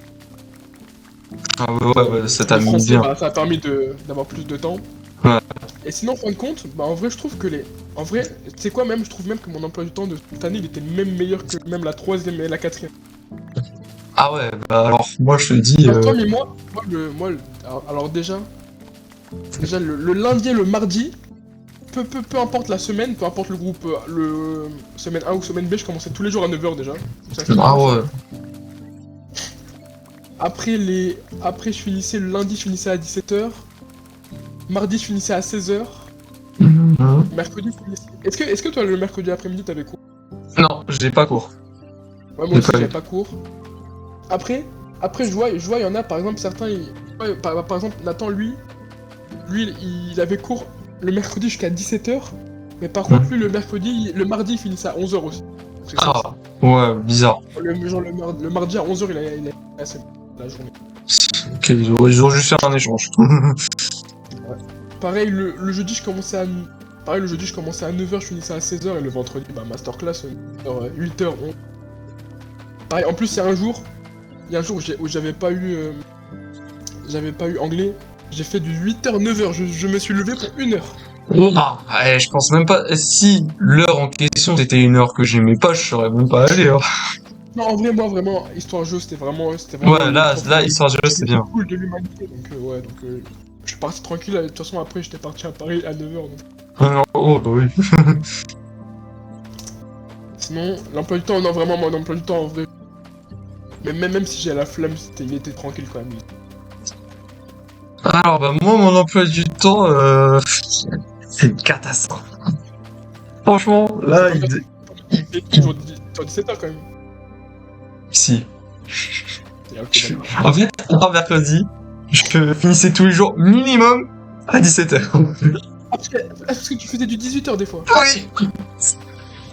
Ah ouais, ça t'a le mis français, bien. bah ça a permis d'avoir plus de temps. Ouais. Et sinon, en fin de compte, bah en vrai, je trouve que en vrai, tu sais quoi, même, je trouve même que mon emploi du temps de cette année, il était même meilleur que même la troisième et la quatrième. Ah ouais, bah alors, moi je te dis... Attends, mais alors déjà le lundi et le mardi, peu importe la semaine, peu importe le groupe, le semaine 1 ou semaine B, je commençais tous les jours à 9h déjà. Donc ça, c'était Ah bien ouais. fait. Après, je finissais le lundi, je finissais à 17h. Mardi, je finissais à 16h. Mhm. Mercredi, je finissais... Est-ce que toi, le mercredi après-midi, t'avais cours? Non, j'ai pas cours. Ouais, moi J'ai aussi, pas j'avais eu. pas cours. Après, il y en a, par exemple, certains... ouais, par exemple, Nathan, lui, il avait cours le mercredi jusqu'à 17h. Mais par contre, Mhm. lui, le mardi, il finissait à 11h aussi. C'est ça Ah, aussi. ouais, bizarre. Le mardi à 11h, il a assez la journée. Ok, ils ont juste fait un échange. Ouais. Pareil, le jeudi, Pareil, le jeudi, je commençais à 9h, je finissais à 16h, et le vendredi, bah, masterclass, 8h, 11h. Pareil, en plus, il y a un jour où j'avais pas eu anglais. J'ai fait du 8h, 9h, je me suis levé pour 1 heure. Ah, ouais, je pense même pas... Si l'heure en question c'était une heure que j'aimais pas, je serais même pas allé. Hein. Non, en vrai, moi, vraiment, histoire jeu, c'était vraiment Ouais, le là, prof histoire de jeu, c'est le plus bien. cool de l'humanité. Donc, ouais, je suis parti tranquille. De toute façon, après, j'étais parti à Paris à 9h. Donc. Oh, bah oui. Sinon, l'emploi du temps, non, vraiment, mon emploi du temps, en vrai. Mais même si j'ai la flemme, il était tranquille quand même. Alors, bah moi, mon emploi du temps, c'est une catastrophe. Franchement, là, Il est toujours 17h quand même. Si. Et, ok, d'accord. En fait, un mercredi, je finissais tous les jours minimum à 17h. Parce que tu faisais du 18h des fois. Oui.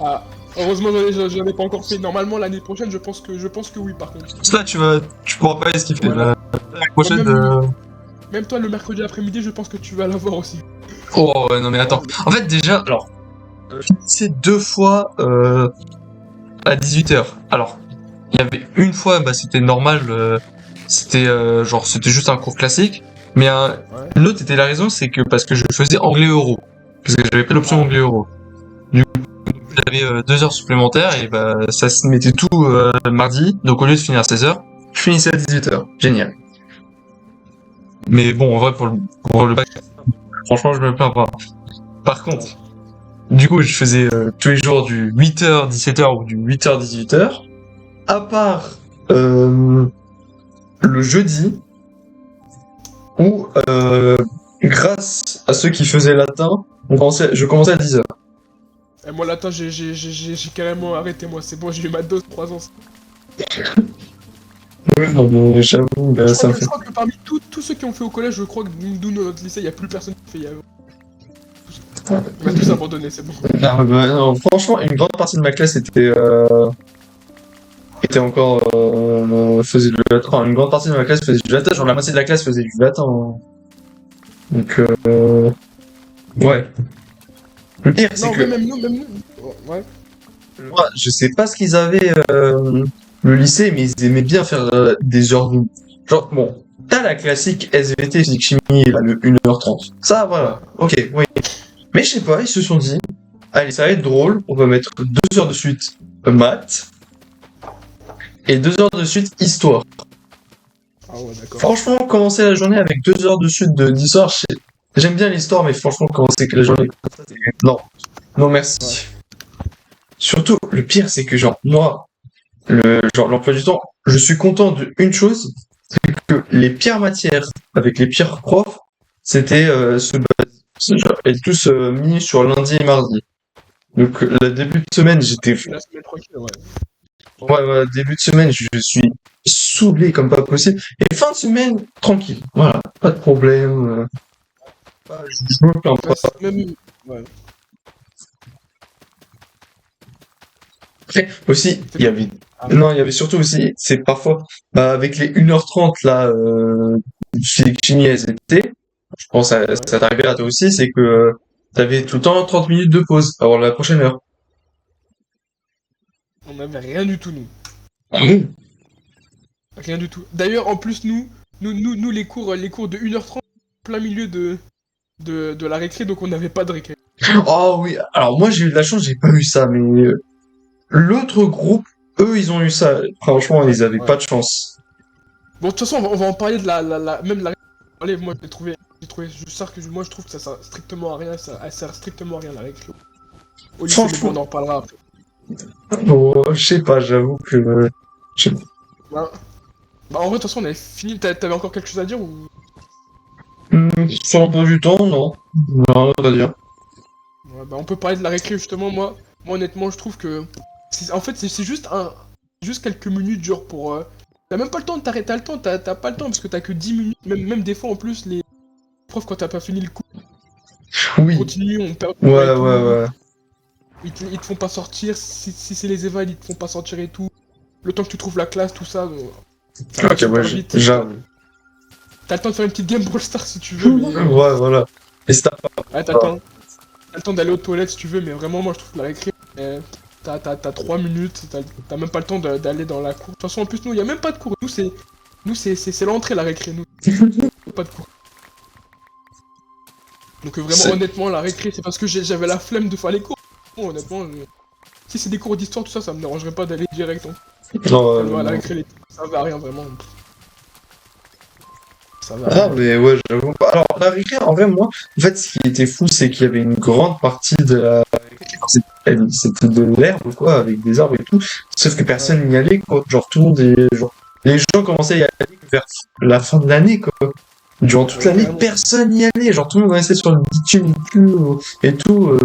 Ah, heureusement, j'en ai pas encore fait. Normalement, l'année prochaine, je pense que oui, par contre. Ça, tu pourras pas esquiver. Voilà. La Ouais, prochaine, même toi, le mercredi après-midi, je pense que tu vas l'avoir aussi. oh, ouais, non, mais attends. En fait, déjà, alors, je finissais deux fois, à 18h. Alors, il y avait une fois, bah, c'était normal, c'était, genre, c'était juste un cours classique. Mais Ouais. l'autre était la raison, c'est que parce que je faisais anglais-euro. Parce que j'avais pris l'option Ah, anglais-euro. J'avais 2 heures supplémentaires et bah ça se mettait tout mardi. Donc au lieu de finir à 16h, je finissais à 18h. Génial. Mais bon, en vrai, pour le bac, franchement, je me plains pas. Par contre, ouais. du coup, je faisais tous les jours du 8h, 17h ou du 8h, 18h. À part le jeudi, où grâce à ceux qui faisaient latin, je commençais à 10h. Et moi, latin, j'ai carrément arrêté, moi. C'est bon, j'ai eu ma dose 3 ans. Oui, non, mais j'avoue, Je bah, crois ça me que, je fait. crois que parmi tous ceux qui ont fait au collège, je crois que nous, notre lycée, il y a plus personne qui fait. On a tous abandonné, c'est bon. Ah, bah, non, franchement, une grande partie de ma classe était encore faisait du latin. Enfin, une grande partie de ma classe faisait du latin, genre la moitié de la classe faisait du latin. Hein. Donc ouais. Le pire Non, c'est en vrai, que même nous. Ouais. moi, je sais pas ce qu'ils avaient le lycée, mais ils aimaient bien faire des heures genre bon, t'as la classique SVT physique chimie là, le 1h30. Ça Ouais. voilà. OK, oui. Mais je sais pas, ils se sont dit allez, ça va être drôle, on va mettre 2 heures de suite maths et 2 heures de suite histoire. Ah ouais, d'accord. Franchement, commencer la journée avec 2 heures de suite d'histoire, j'aime bien l'histoire, mais franchement, commencer la journée comme ça, non. Non, Ouais. merci. Surtout, le pire, c'est que, genre, moi, l'emploi du temps, je suis content d'une chose, que les pires matières, avec les pires profs, c'était genre, être tous mis sur lundi et mardi. Donc, le début de semaine, j'étais, La semaine tranquille, ouais. ouais, début de semaine, je suis saoulé comme pas possible. Et fin de semaine, tranquille. Voilà, pas de problème. Je me plains Ouais, pas. même. Ouais. Après, aussi, C'est il y pas. avait, Ah, non, il y avait surtout aussi, c'est parfois, bah, avec les 1h30 là, physique chimie SVT, je pense que ouais. ça t'arrivait à toi aussi, c'est que t'avais tout le temps 30 minutes de pause avant la prochaine heure. On avait rien du tout, nous. Ah oui. Rien du tout. D'ailleurs, en plus, nous les cours de 1h30, plein milieu de la récré, donc on n'avait pas de récré. Oh oui, alors moi j'ai eu de la chance, j'ai pas eu ça, mais l'autre groupe, eux, ils ont eu ça. Franchement, ils avaient Ouais. pas de chance. Bon, de toute façon, on va en parler de même la. Allez, moi, j'ai trouvé juste ça que moi, je trouve que ça sert strictement à rien, elle sert strictement à rien, la récré. Au lycée, mais bon, Franchement, on en reparlera après. bon, je sais pas, j'avoue que... je sais pas. Bah, bah, en vrai, de toute façon, on avait fini, t'avais encore quelque chose à dire ou. Sur l'emploi du temps, non. Non, on va dire. Ouais, bah, on peut parler de la récré, justement, moi honnêtement, je trouve que. En fait, c'est juste juste quelques minutes, genre, pour. T'as même pas le temps de t'arrêter, t'as le temps, t'as pas le temps, parce que t'as que 10 minutes, même des fois, en plus, les profs, quand t'as pas fini le cours, Oui. continuent, on perd du temps Ouais, et ouais, tout. ouais. Ils te font pas sortir, si c'est les évals, ils te font pas sortir et tout. Le temps que tu trouves la classe, tout ça, ça va Ok, ouais, super vite. j'avoue. T'as le temps de faire une petite game Brawl Stars si tu veux, mais. Ouais, voilà. Et c'est Ouais, t'as le temps d'aller aux toilettes si tu veux, mais vraiment, moi je trouve que la récré, t'as 3 minutes, t'as même pas le temps d'aller dans la cour. De toute façon, en plus, nous, y a même pas de cours. C'est l'entrée, la récré, nous. Pas de cours. Donc, vraiment, honnêtement, la récré, c'est parce que j'avais la flemme de faire les cours. Bon, honnêtement, si c'est des cours d'histoire, tout ça, ça me dérangerait pas d'aller direct. Hein. Non, À la non. récré, ça va à rien, vraiment. Ça va à Ah, rien. mais ouais, j'avoue. Alors, la récré, en vrai, moi, en fait, ce qui était fou, c'est qu'il y avait une grande partie de la récré, c'était de l'herbe, quoi, avec des arbres et tout. Sauf que Ouais. personne n'y allait, quoi. Genre, tout le monde genre, les gens commençaient à y aller vers la fin de l'année, quoi. Durant toute Ouais, l'année, carrément. personne n'y allait. Genre, tout le monde restait sur le bitume et tout.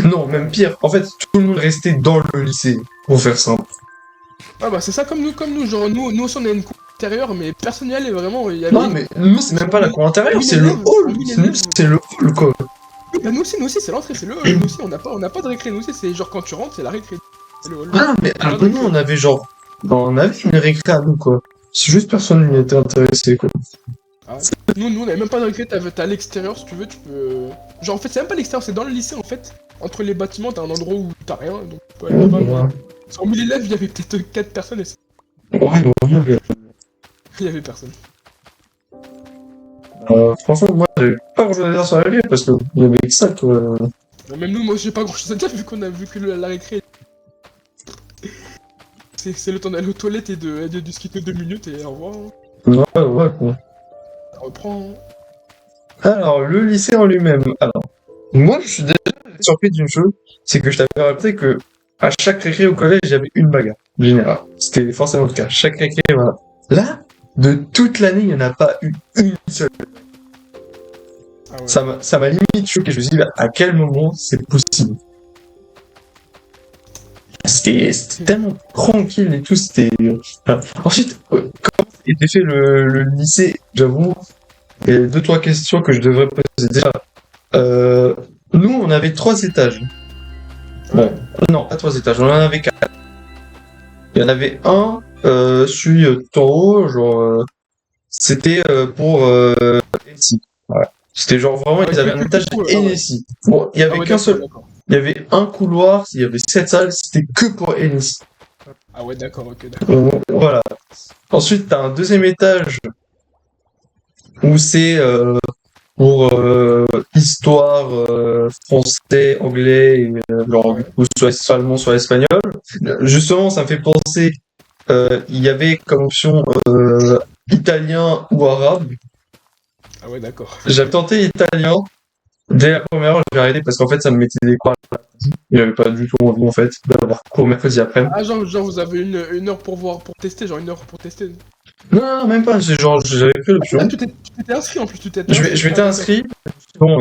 Non, même Ouais. pire. En fait, tout le monde restait dans le lycée, pour faire simple. Ah bah c'est ça comme nous, genre nous aussi on a une cour intérieure mais personne n'y allait vraiment, il y Non, avait mais nous, c'est même pas la cour sur intérieure, 1000 c'est le élèves, sur hall. 1000 Nous, élèves. c'est le hall, quoi. Oui, bah nous aussi c'est l'entrée, c'est le hall, nous aussi on n'a pas de récré, nous aussi c'est genre quand tu rentres c'est la récré, c'est le hall. Ah, mais Y a pas alors de que nous, récré. on avait genre. Non, on avait une récré à nous, quoi. C'est juste personne n'y Ah, était intéressé, quoi. ah ouais. Nous on avait même pas de récré, t'as à l'extérieur si tu veux, tu peux. Genre en fait c'est même pas l'extérieur, c'est dans le lycée en fait. Entre les bâtiments t'as un endroit où t'as rien, donc tu peux aller Ouais, là-bas mais. ouais. Sur 1000 élèves il y avait peut-être 4 personnes et Ouais, ouais. il y avait personne. Franchement, moi, j'ai pas grand chose à dire sur la récré parce qu'il y avait que ça, quoi. Même nous, moi j'ai pas grand chose à dire vu qu'on a vu que la récré. C'est le temps d'aller aux toilettes et de skipper 2 minutes et au revoir. Hein. Ouais, ouais, quoi. Ça reprend. Hein. Alors, le lycée en lui-même. Alors, moi, je suis déjà surpris d'une chose, c'est que je t'avais rappelé que à chaque récré au collège, il y avait une bagarre. En général. C'était forcément le cas. Chaque récré, voilà. Là, de toute l'année, il n'y en a pas eu une seule. Ah ouais. Ça m'a limite choqué. Je me suis dit, à quel moment c'est possible? C'était tellement tranquille et tout. Ensuite, comment était fait le lycée? J'avoue, il y a deux, trois questions que je devrais poser. Déjà, euh, nous, on avait 3 étages. Ouais. Bon, non, pas 3 étages, on en avait 4. Il y en avait un, celui tout en haut, genre, c'était pour NSI. Ouais. C'était genre vraiment, Ah ouais, ils avaient un que étage pour eux. Ah ouais. NSI. Bon, il y Ah avait ouais, qu'un d'accord, seul. d'accord. Il y avait un couloir, il y avait 7 salles, c'était que pour NSI. Ah ouais, d'accord, ok, d'accord. Voilà. Ensuite, t'as un deuxième étage où c'est pour histoire, français, anglais, et, genre, du Ouais. coup, soit allemand, soit espagnol. Justement, ça me fait penser, il y avait comme option italien ou arabe. Ah ouais, d'accord. J'avais tenté italien. Dès la première heure, j'ai arrêté parce qu'en fait, ça me mettait des cours. J'avais pas du tout envie, en fait, d'avoir cours mercredi après. Ah, genre vous avez une heure pour voir, pour tester, genre une heure pour tester. Non, non, même pas. C'est genre, j'avais pris Ah, l'option. tu t'étais inscrit en plus, tu t'étais Je inscrit. m'étais Ah, d'accord. inscrit. Bon,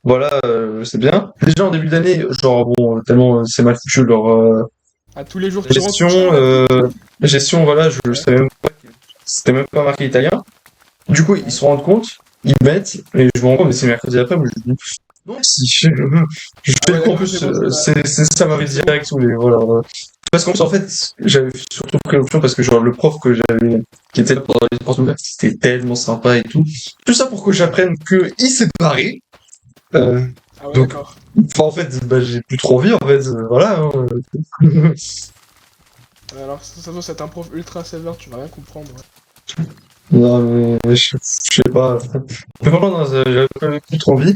voilà, c'est bien. Déjà en début d'année, genre bon, tellement c'est mal foutu leur Ah, tous les jours tu rentres, gestion, tu changes et tout. gestion, voilà, je Ouais. savais même pas que c'était même pas marqué italien. Du coup, ils Ouais. se rendent compte, ils mettent, et je me rends compte, mais c'est mercredi après, moi je dis, non, si je Ah fais le ouais, coup en d'accord, c'est plus, bon, ça m'avait c'est bon. direct saoulé, voilà. Parce qu'en fait, j'avais surtout pris l'option parce que genre le prof que j'avais, qui était là pendant les portes ouvertes, c'était tellement sympa et tout. Tout ça pour que Ouais. j'apprenne que il s'est barré. Euh, Ah ouais, donc, d'accord. enfin, en fait, bah, j'ai plus trop envie, en fait, voilà. Hein. Ouais, alors, ça doit être un prof ultra sévère, tu vas rien comprendre. Ouais. Non, mais je sais pas. Mais franchement, non, j'avais plus trop envie.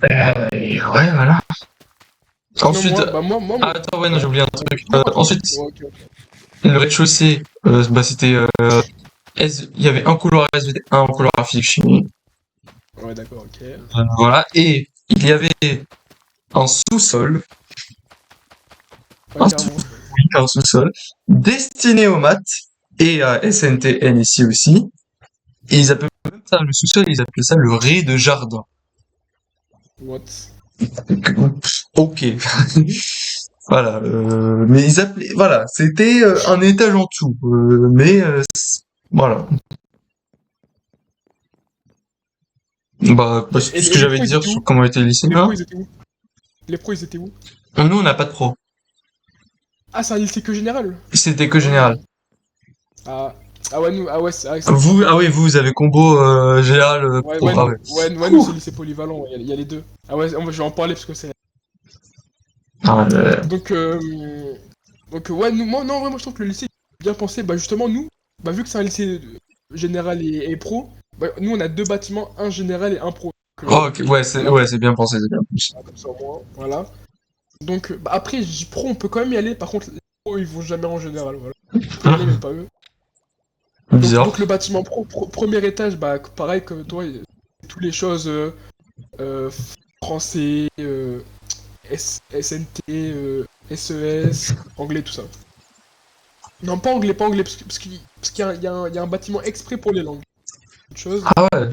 Et ouais, voilà. Sinon, Ensuite, moi, attends, ouais, non, j'ai ouais. oublié un truc. Non, attends. Ensuite, Ouais, ok, ok. le rez-de-chaussée, bah, c'était il y avait un couloir SVT, un couloir physique chimie. Ouais, d'accord, ok. Voilà. Et il y avait un sous-sol, Ouais, un carrément. sous-sol, oui, un sous-sol, destiné aux maths et à SNTN ici aussi. Et ils appelaient même ça, le sous-sol, ils appelaient ça le rez de jardin. What? Ok. Voilà. Mais ils appelaient, voilà, c'était un étage en dessous. Voilà. Bah, c'est tout ce que Et les j'avais à pros, ils dire étaient sur où? comment était le lycée Les là. pros, ils étaient où? Les pros, ils étaient où? Nous, on n'a pas de pro. Ah, c'est un lycée que général? C'était que général. Ah. Ah. Ah ouais, nous, ah ouais, c'est Vous, ah oui, vous avez combo général Ouais, pro. ouais, Ah ouais. ouais, nous, Ouh. c'est lycée polyvalent, ouais, il y a les deux. Ah ouais, je vais en parler parce que c'est. Ah, Donc, ouais, nous, moi, non, vraiment, je trouve que le lycée est bien pensé. Bah, justement, nous, bah, vu que c'est un lycée général et pro, bah, nous, on a deux bâtiments, un général et un pro. Donc, oh, ok, voilà, ouais, c'est bien pensé, c'est bien pensé. comme ça, au moins, voilà. Donc, bah, après, pro, on peut quand même y aller. Par contre, les pros, ils vont jamais en général, voilà. On peut y aller, mais pas eux. Donc Bizarre. le bâtiment premier étage, bah, pareil que toi, toutes les choses euh, français, SNT, SES, anglais, tout ça. Non, pas anglais, parce qu'il y a un bâtiment exprès pour les langues. Autre chose. Ah ouais.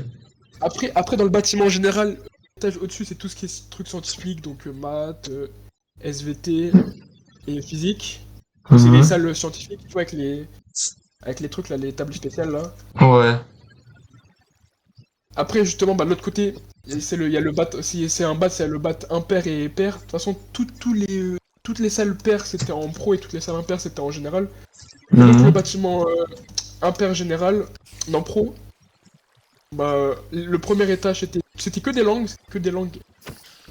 Après, dans le bâtiment en général, l'étage au-dessus, c'est tout ce qui est trucs scientifiques, donc maths, SVT et physique. Donc c'est les Mhm. salles scientifiques, tu vois, avec les trucs là, les tables spéciales là. Ouais. Après, justement, bah, de l'autre côté, il y a le bat, si c'est un bat, c'est le bat impair et pair. De toute façon, toutes les salles paires, c'était en pro et toutes les salles impaires, c'était en général. Et donc, le Mhm. bâtiment impair général, non pro, bah, le premier étage, c'était que des langues, c'était que des langues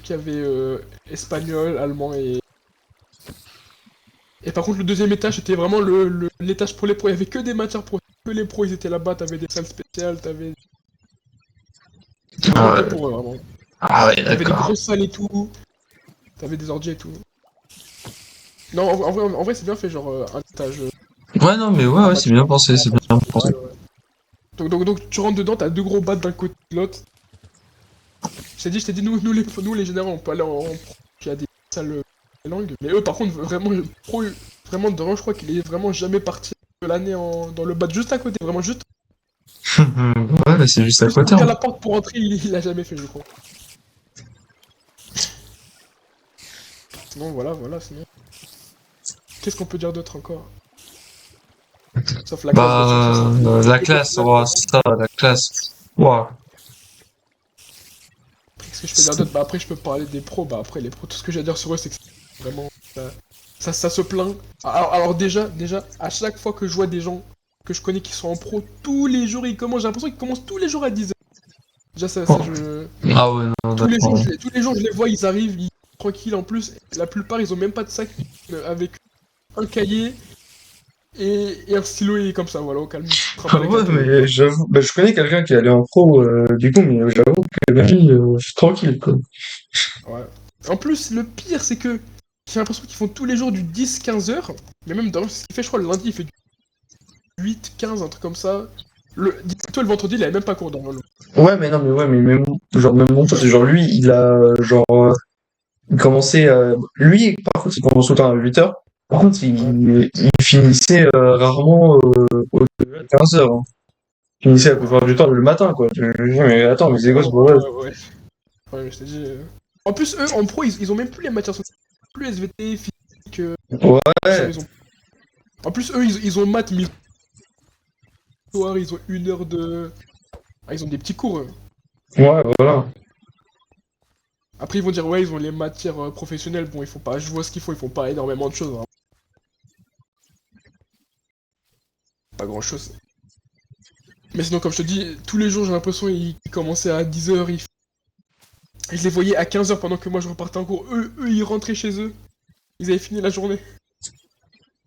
qui avaient espagnol, allemand et. Et par contre, le deuxième étage, c'était vraiment l'étage pour les pros. Il y avait que des matières pro. Que les pros, ils étaient là-bas, t'avais des salles spéciales, t'avais. C'était vraiment Ah que ouais. pour eux, vraiment. Ah ouais, T'avais des d'accord. grosses salles et tout, t'avais des ordi et tout. Non, en vrai c'est bien fait, genre un étage, Ouais, non, mais ouais, un ouais, c'est bien bâtiment, pensé, un c'est bien bâtiment pensé. général, ouais. Donc tu rentres dedans, t'as deux gros battes d'un côté de l'autre. Je t'ai dit, nous les généraux, on peut aller en pro, il y a des salles langues. Mais eux, par contre, vraiment, pro, vraiment, dedans, je crois qu'il est vraiment jamais parti de l'année dans le bat juste à côté, vraiment juste, Ouais, bah, c'est juste à juste côté, ouvrir hein. la porte pour entrer, il a jamais fait, je crois. Sinon, voilà, sinon. Qu'est-ce qu'on peut dire d'autre encore? Sauf la classe, bien sûr, ça Bah, c'est la le classe, personnel. ouais, ça, la classe. Ouah. Qu'est-ce que je peux dire d'autre? Bah après je peux parler des pros, bah après les pros, tout ce que j'ai à dire sur eux c'est que c'est vraiment. Ça se plaint. Alors déjà, à chaque fois que je vois des gens que je connais qui sont en pro, tous les jours ils commencent, j'ai l'impression qu'ils commencent tous les jours à 10h. Déjà Oh. je. Ah ouais, non, d'accord. Tous les jours je les vois, ils arrivent, ils tranquilles en plus. La plupart ils ont même pas de sac avec un cahier et un stylo et comme ça, voilà, au calme. Ils travaillent avec un Ouais, cahier. mais j'avoue, bah, je connais quelqu'un qui est allé en pro, du coup, mais j'avoue que la vie, c'est tranquille, quoi. Ouais. En plus, le pire c'est que j'ai l'impression qu'ils font tous les jours du 10-15 heures. Mais même dans ce qu'il fait, je crois, le lundi il fait 8, 15, un truc comme ça. Dis-toi, le vendredi, il avait même pas cours dans le. Ouais, mais non, mais ouais, mais même, genre, même mon pote, genre, lui, il a, genre, il commençait, lui, par contre, il commence tout le temps à 8h. Par contre, Ouais. il finissait, rarement, au-delà de 15h, hein. Il finissait la plupart du temps le matin, quoi. Je dis, mais attends, mais c'est quoi ce bordel? Ouais. Ouais, mais je t'ai dit. En plus, eux, en pro, ils ont même plus les matières scientifiques. Plus SVT, physique, tout ça, Ouais, ils ont. En plus, eux, ils ont maths, mais soir, ils ont 1 heure de. Ah, ils ont des petits cours, eux. ouais, voilà. Après, ils vont dire, ouais, ils ont les matières professionnelles. Bon, il faut pas. Je vois ce qu'il faut, ils font pas énormément de choses, hein. Pas grand chose. Mais sinon, comme je te dis, tous les jours, j'ai l'impression qu'ils commençaient à 10h, je les voyais à 15h pendant que moi je repartais en cours. Eux, ils rentraient chez eux. Ils avaient fini la journée.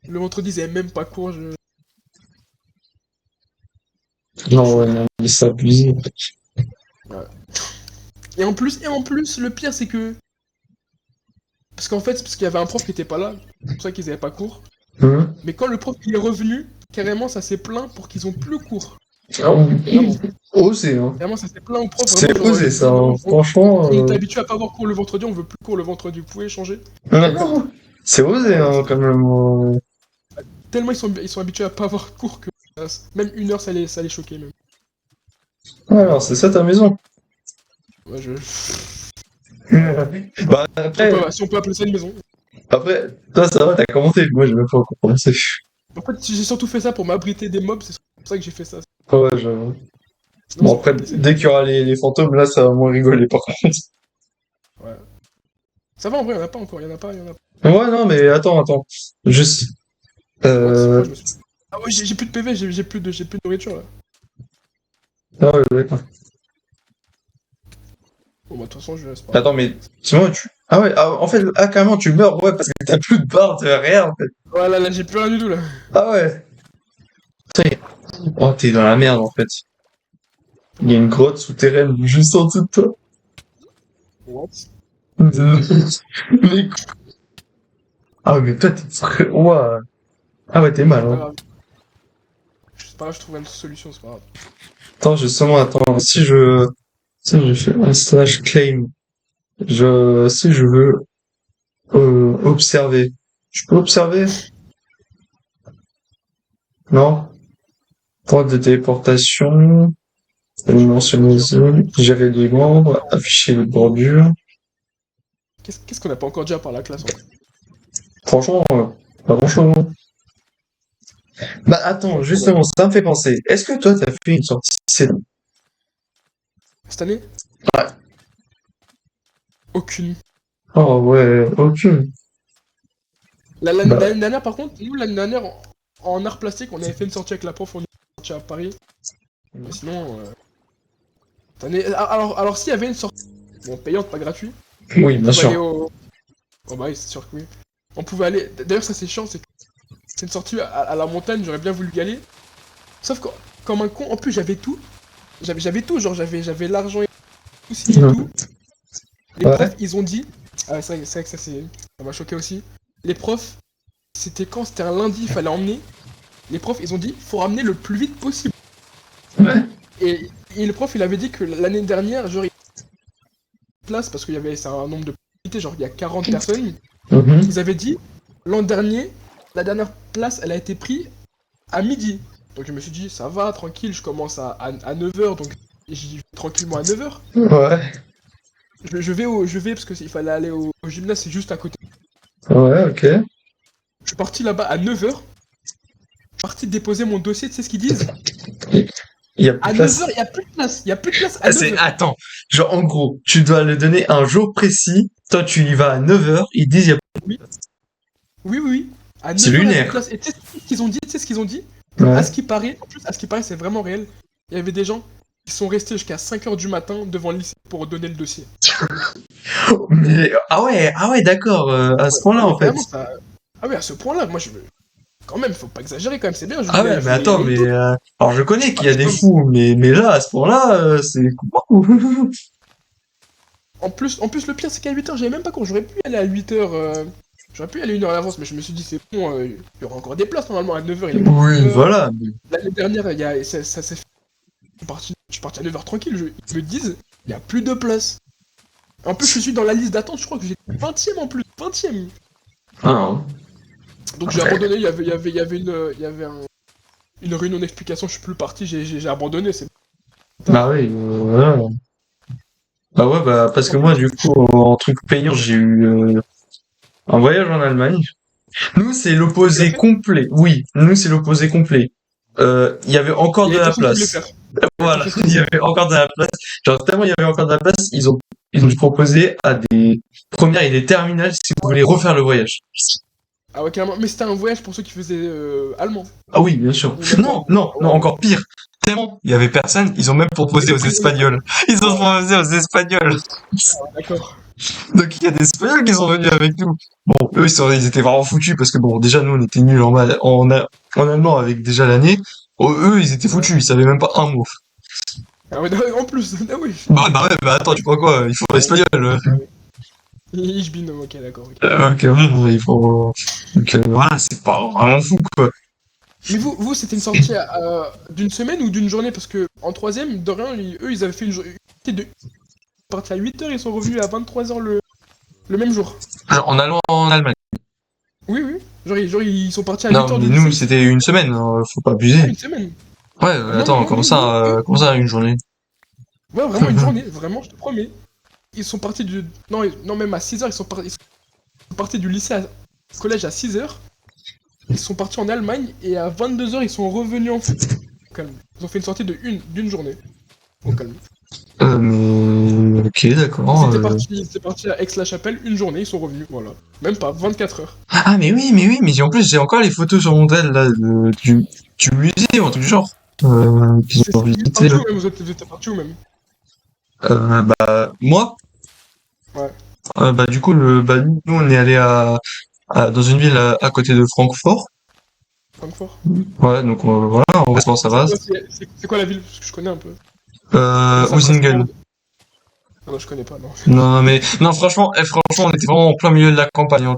Le vendredi, ils avaient même pas cours. Trop Non, ouais, chaud. non, mais c'est abusé. Ouais. Et en plus, le pire, c'est que Parce qu'en fait, c'est parce qu'il y avait un prof qui était pas là, c'est pour ça qu'ils avaient pas cours. Hein. Mais quand le prof il est revenu, carrément ça s'est plaint pour qu'ils ont plus cours. Ah Vraiment. oui. Osé, hein. Carrément ça s'est plaint au prof, C'est vraiment genre osé ça, non, hein. Franchement. on était habitué à pas avoir cours le vendredi, on veut plus cours le vendredi, vous pouvez changer. Non, c'est osé, hein, quand même. Tellement ils sont habitués à pas avoir cours que même 1 heure ça les choquait même. Alors, c'est ça ta maison. Ouais, Bah, après, si on peut appeler ça une maison. toi, ça va, t'as commenté. Moi, j'ai même pas encore commencé. En fait, j'ai surtout fait ça pour m'abriter des mobs, c'est pour ça que j'ai fait ça. Ah ouais, j'avoue. Sinon, Bon, ça après, aurait été- dès qu'il y aura les fantômes, là, ça va moins rigoler, par contre. Ouais. Ça va en vrai, y'en a pas encore, y'en a pas, y'en a pas. Ouais, non, mais attends. Juste. What? Euh... Pourquoi je me suis... Ah ouais, j'ai plus de PV, j'ai plus de nourriture là. Ah ouais, d'accord. Bon bah de toute façon je laisse pas. Attends, mais sinon, tu. Ah ouais, en fait, carrément, tu meurs, ouais, parce que t'as plus de barre, t'as rien, en fait. Voilà, là j'ai plus rien du tout là. Ah ouais. Putain, oh, t'es dans la merde, en fait. Il y a une grotte souterraine juste en dessous de toi. What? Mais... Ah ouais, mais toi, t'es très... Ouah. Ah ouais, t'es mal, C'est pas hein. grave. C'est pas grave, je trouverai une solution, c'est pas grave. Attends, justement, attends, si je fais un slash claim, si je veux observer, je peux observer? Non? Point de téléportation, mentionner zone, gérer les membres, afficher les bordures. Qu'est-ce qu'on a pas encore déjà par la classe en fait? Franchement, pas grand-chose, hein. Bah attends, justement, ça me fait penser. Est-ce que toi, t'as fait une sortie scénario? Cette année? Ouais. Aucune. Oh ouais, aucune. Bah, L'année dernière par contre, nous l'année dernière en art plastique on avait fait une sortie avec la prof, on est sorti à Paris. Mais sinon, cette année... alors s'il y avait une sortie, bon payante, pas gratuite, oui, on bien pouvait aller sûr. au... Oh bah oui, c'est sûr que oui. On pouvait aller... D'ailleurs ça c'est chiant, c'est que c'est une sortie à la montagne, j'aurais bien voulu y aller. Sauf que, comme un con, en plus j'avais tout. J'avais tout, genre j'avais l'argent et tout, signé et tout. Les Ouais. profs, ils ont dit... Ah c'est vrai que ça m'a choqué aussi. Les profs, c'était quand? C'était un lundi, il fallait emmener. Les profs, ils ont dit, faut ramener le plus vite possible. Ouais. Et le prof, il avait dit que l'année dernière, genre, il y avait place, parce qu'il y avait c'est un nombre de possibilités, genre il y a 40 personnes. Mhm. Ils avaient dit, l'an dernier, la dernière place, elle a été prise à midi. Donc je me suis dit, ça va, tranquille, je commence à 9h, donc j'y vais tranquillement à 9h. Ouais. Je vais parce qu'il fallait aller au gymnase, c'est juste à côté. Ouais, ok. Je suis parti là-bas à 9h. Je suis parti déposer mon dossier, tu sais ce qu'ils disent? Il y a plus À de 9h, place. il y a plus de place. Il y a plus de place à Ah, 9h. attends. Genre, en gros, tu dois le donner un jour précis. Toi, tu y vas à 9h. Ils disent, Oui, oui. À c'est 9h, il y a plus de lunaire. place. Et tu sais ce qu'ils ont dit? Tu sais ce qu'ils ont dit? Que, à Ouais. ce qui paraît, en plus, à ce qui paraît, c'est vraiment réel. Il y avait des gens qui sont restés jusqu'à 5h du matin devant le lycée pour donner le dossier. Mais, ah ouais, d'accord, à ce Ouais, point-là, en mais fait. vraiment, ça... Ah oui, à ce point-là, moi, je... Quand même, faut pas exagérer quand même, c'est bien, Ah ouais, il mais faut y attends, aller et mais, tout. alors je connais qu'il y a des Non, fous, mais là, à ce point-là, c'est... en plus, le pire, c'est qu'à 8h, j'avais même pas cours. J'aurais pu y aller à 8h. J'aurais pu y aller 1 heure à l'avance, mais je me suis dit, c'est bon, il y aura encore des places normalement. À 9h, il est pas Oui, 9h. voilà. L'année dernière, ça s'est fait. Je suis parti à 9h tranquille. Ils me disent, il y a plus de place. En plus, je suis dans la liste d'attente, je crois que j'ai 20ème en plus. 20ème. Ah non. Donc j'ai abandonné, il y avait une réunion d'explication, je suis plus parti, j'ai abandonné. C'est... Bah oui, voilà. Bah ouais, bah parce En que moi, plus, du coup, en truc payant, j'ai eu un voyage en Allemagne. Nous, c'est tu l'as l'opposé fait? complet. Oui, nous, c'est l'opposé complet. Il y avait encore Il y de avait la personne qui voulait faire. place. Il y avait Voilà, personne qui il y voulait. avait encore de la place. Genre, tellement il y avait encore de la place, ils ont proposé à des premières et des terminales si vous voulez refaire le voyage. Ah ouais, carrément. Mais c'était un voyage pour ceux qui faisaient allemand. Ah oui, bien sûr. Ou même pas. Ah Non, ouais, ouais. encore pire. Tellement, il y avait personne, ils ont même Il y proposé avait aux que les Allemands. Espagnols. Ils ont proposé aux Espagnols. Ah, d'accord. Donc il y a des Espagnols qui sont venus avec nous. Bon, eux, ils étaient vraiment foutus parce que bon, déjà, nous, on était nuls en allemand avec déjà l'année. Oh, eux, ils étaient Ouais. foutus, ils savaient même pas un mot. Ah ouais, en plus, ah oui. Bah ouais, bah attends, tu crois quoi? Il faut Ah oui. l'espagnol. Ah oui. Ich bin, ok, d'accord. Ok. Ok, bon, il faut. Donc, voilà, c'est pas vraiment fou, quoi. Mais vous c'était une sortie d'une semaine ou d'une journée? Parce que en troisième, de rien, eux, ils avaient fait une journée de partis à 8h, ils sont revenus à 23h le même jour. Alors, en allant en Allemagne. Oui, oui. Genre, ils sont partis à Non, 8h mais du nous, lycée. c'était une semaine, hein, faut pas Ah, abuser. une semaine. Ouais, Ah, non, non, attends, non, non, non, eux. comment ça, une journée? Ouais, vraiment une journée, vraiment, je te promets. Ils sont partis du. Non, non même à 6h, ils sont partis du lycée au collège à 6h. Ils sont partis en Allemagne et à 22h, ils sont revenus en France. Au calme. Ils ont fait une sortie d'une journée. Au calme. Mais... Ok, d'accord. Ils étaient partis à Aix-la-Chapelle une journée, ils sont revenus, voilà. Même pas, 24 heures. Ah, mais en plus, j'ai encore les photos sur mon tel, là, du musée, ou un truc du genre. Qu'ils ont Vous êtes visité, partis là. où même? Vous êtes partis où même? Moi, Ouais, du coup, nous, on est allé dans une ville à côté de Francfort. Francfort. Ouais, donc voilà, en reste ça va. C'est quoi la ville? Parce que je connais un peu. C'est ça, Usingen. Strasbourg. Ah non, je connais pas, non. Non, mais non, franchement, on était vraiment en plein milieu de la campagne. Hein.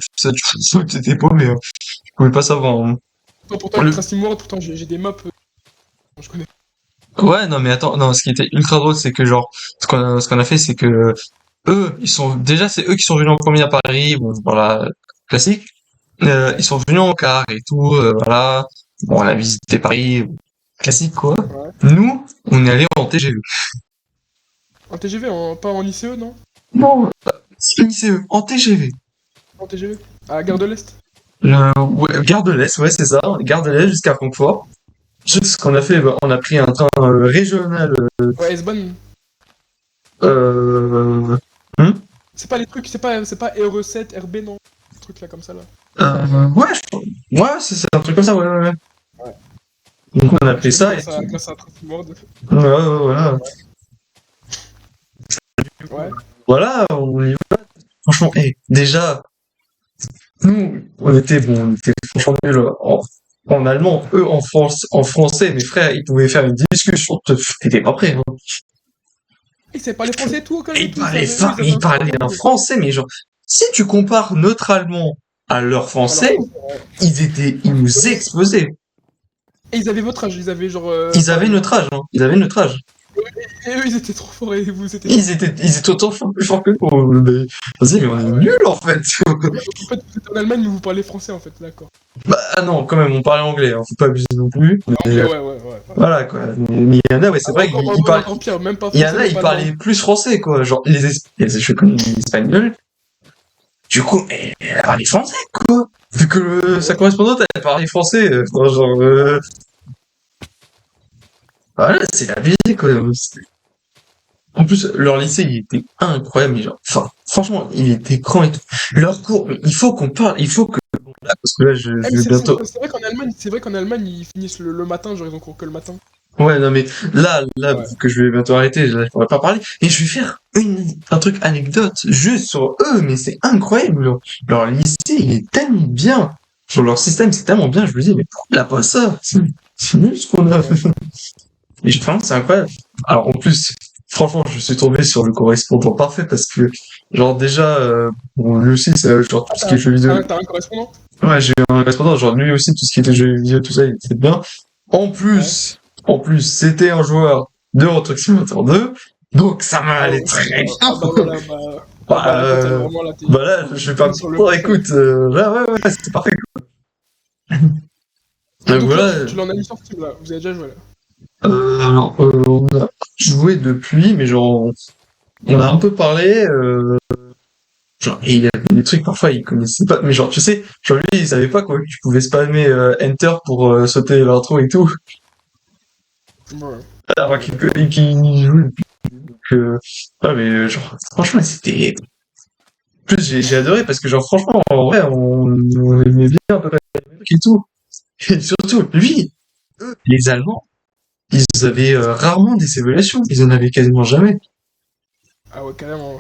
T'étais paumé. Hein. Je pouvais pas savoir. Hein. Pourtant, avec Le- Tracing World, pourtant, j'ai des maps. Je connais. Ouais, non, mais attends, non, ce qui était ultra drôle, c'est que genre, ce qu'on a fait, c'est que eux, c'est eux qui sont venus en premier à Paris. Bon, voilà, classique. Ouais, Ils sont venus en car et tout, voilà. Bon, on a visité Paris, classique quoi. ouais. Nous, on est allé en TGV. En TGV, pas en ICE, non? Non, c'est ICE, en TGV. En TGV? À la gare de l'Est? Ouais, Gare de l'Est, ouais, c'est ça. Gare de l'Est jusqu'à Francfort. Juste ce qu'on a fait, on a pris un train régional. Ouais, S-Bahn. Euh, hmm C'est pas les trucs, c'est pas RE7, RB, non? Des trucs là, comme ça, là. ouais, ouais, c'est un truc comme ça, ouais, ouais, ouais. Ouais. Donc on a pris J'ai vu ça et tout. grâce à Tracing World. Ouais, ouais, voilà. Ouais. Voilà, on y va. Franchement, déjà, nous, on était franchement nuls en allemand. Eux, en français, mes frères, ils pouvaient faire une discussion. T'étais pas prêt, hein. Ils savaient parler français et tout, au calme et Ils tout. parlaient, Eux, ils avaient ils un super parlaient bon un niveau. français, mais genre, si tu compares notre allemand à leur Alors, français, français, ouais. ils nous exposaient. Et ils avaient votre âge, ils avaient genre Ils avaient pareil. notre âge, hein. Ils avaient notre âge. Et eux, ils étaient trop forts et vous étiez trop. Ils étaient autant plus forts que nous. Mais, vas-y, mais on est Ah ouais. nuls, en fait. Donc en fait, vous êtes en Allemagne, mais vous parlez français en fait, d'accord. Bah, ah non, quand même, on parlait anglais, hein. Faut pas abuser non plus. Mais, Anglais, ouais. voilà, quoi. Mais il y en a, ouais, c'est Ah, vrai encore, qu'ils parlent. encore pire, même pas Il y en français, a, même ils pas langue. parlaient plus français, quoi. Genre, je connais les Espagnols. Du coup, mais elle parlait français, quoi. Vu que sa Ouais. correspondante, elle parlait français. Enfin, genre, voilà, c'est la vie, quoi. En plus, leur lycée, il était incroyable. Mais genre, enfin, franchement, il était grand et tout. Leur cours, mais il faut qu'on parle, il faut que. Là, parce que là, Ah, je mais vais bientôt. c'est vrai qu'en Allemagne, ils finissent le matin, genre ils ont cours que le matin. Ouais, non, mais là, Ouais. vu que je vais bientôt arrêter, je pourrais pas parler. Et je vais faire un truc anecdote juste sur eux, mais c'est incroyable. Leur lycée, il est tellement bien. Sur leur système, c'est tellement bien. Je me dis, mais pourquoi il a pas ça? C'est nul ce qu'on a. Ouais. Et enfin, c'est incroyable. Alors, en plus, franchement, je suis tombé sur le correspondant parfait parce que, genre, déjà, bon, lui aussi, c'est genre tout Ah, ce qui est jeux vidéo. t'as un correspondant? Ouais, j'ai eu un correspondant, genre, lui aussi, tout ce qui était jeux vidéo, tout ça, il était bien. En Ouais. plus, c'était un joueur de Euro Truck Simulator 2, donc ça m'a Ah, allé ouais. très bien. Ah bah voilà, Bah, là total, vraiment là là, je vais pas t'es me sur le prendre, parfait. écoute, là, ouais, c'est parfait. Et Donc donc là, voilà, tu l'en as mis sur Steam là, vous avez déjà joué là. alors, on a joué depuis, mais genre, on a un peu parlé, genre, et il y avait des trucs, parfois, ils connaissaient pas, mais genre, tu sais, genre, lui, il savait pas, quoi, que tu pouvais spammer Enter pour sauter l'intro et tout, Ouais. alors qu'il jouait. Donc, ouais, mais genre, franchement, c'était. En plus, j'ai adoré parce que, genre, franchement, en vrai, on aimait bien à peu près les trucs et tout. Et surtout, lui, eux, les Allemands, ils avaient rarement des évaluations. Ils en avaient quasiment jamais. Ah ouais, carrément.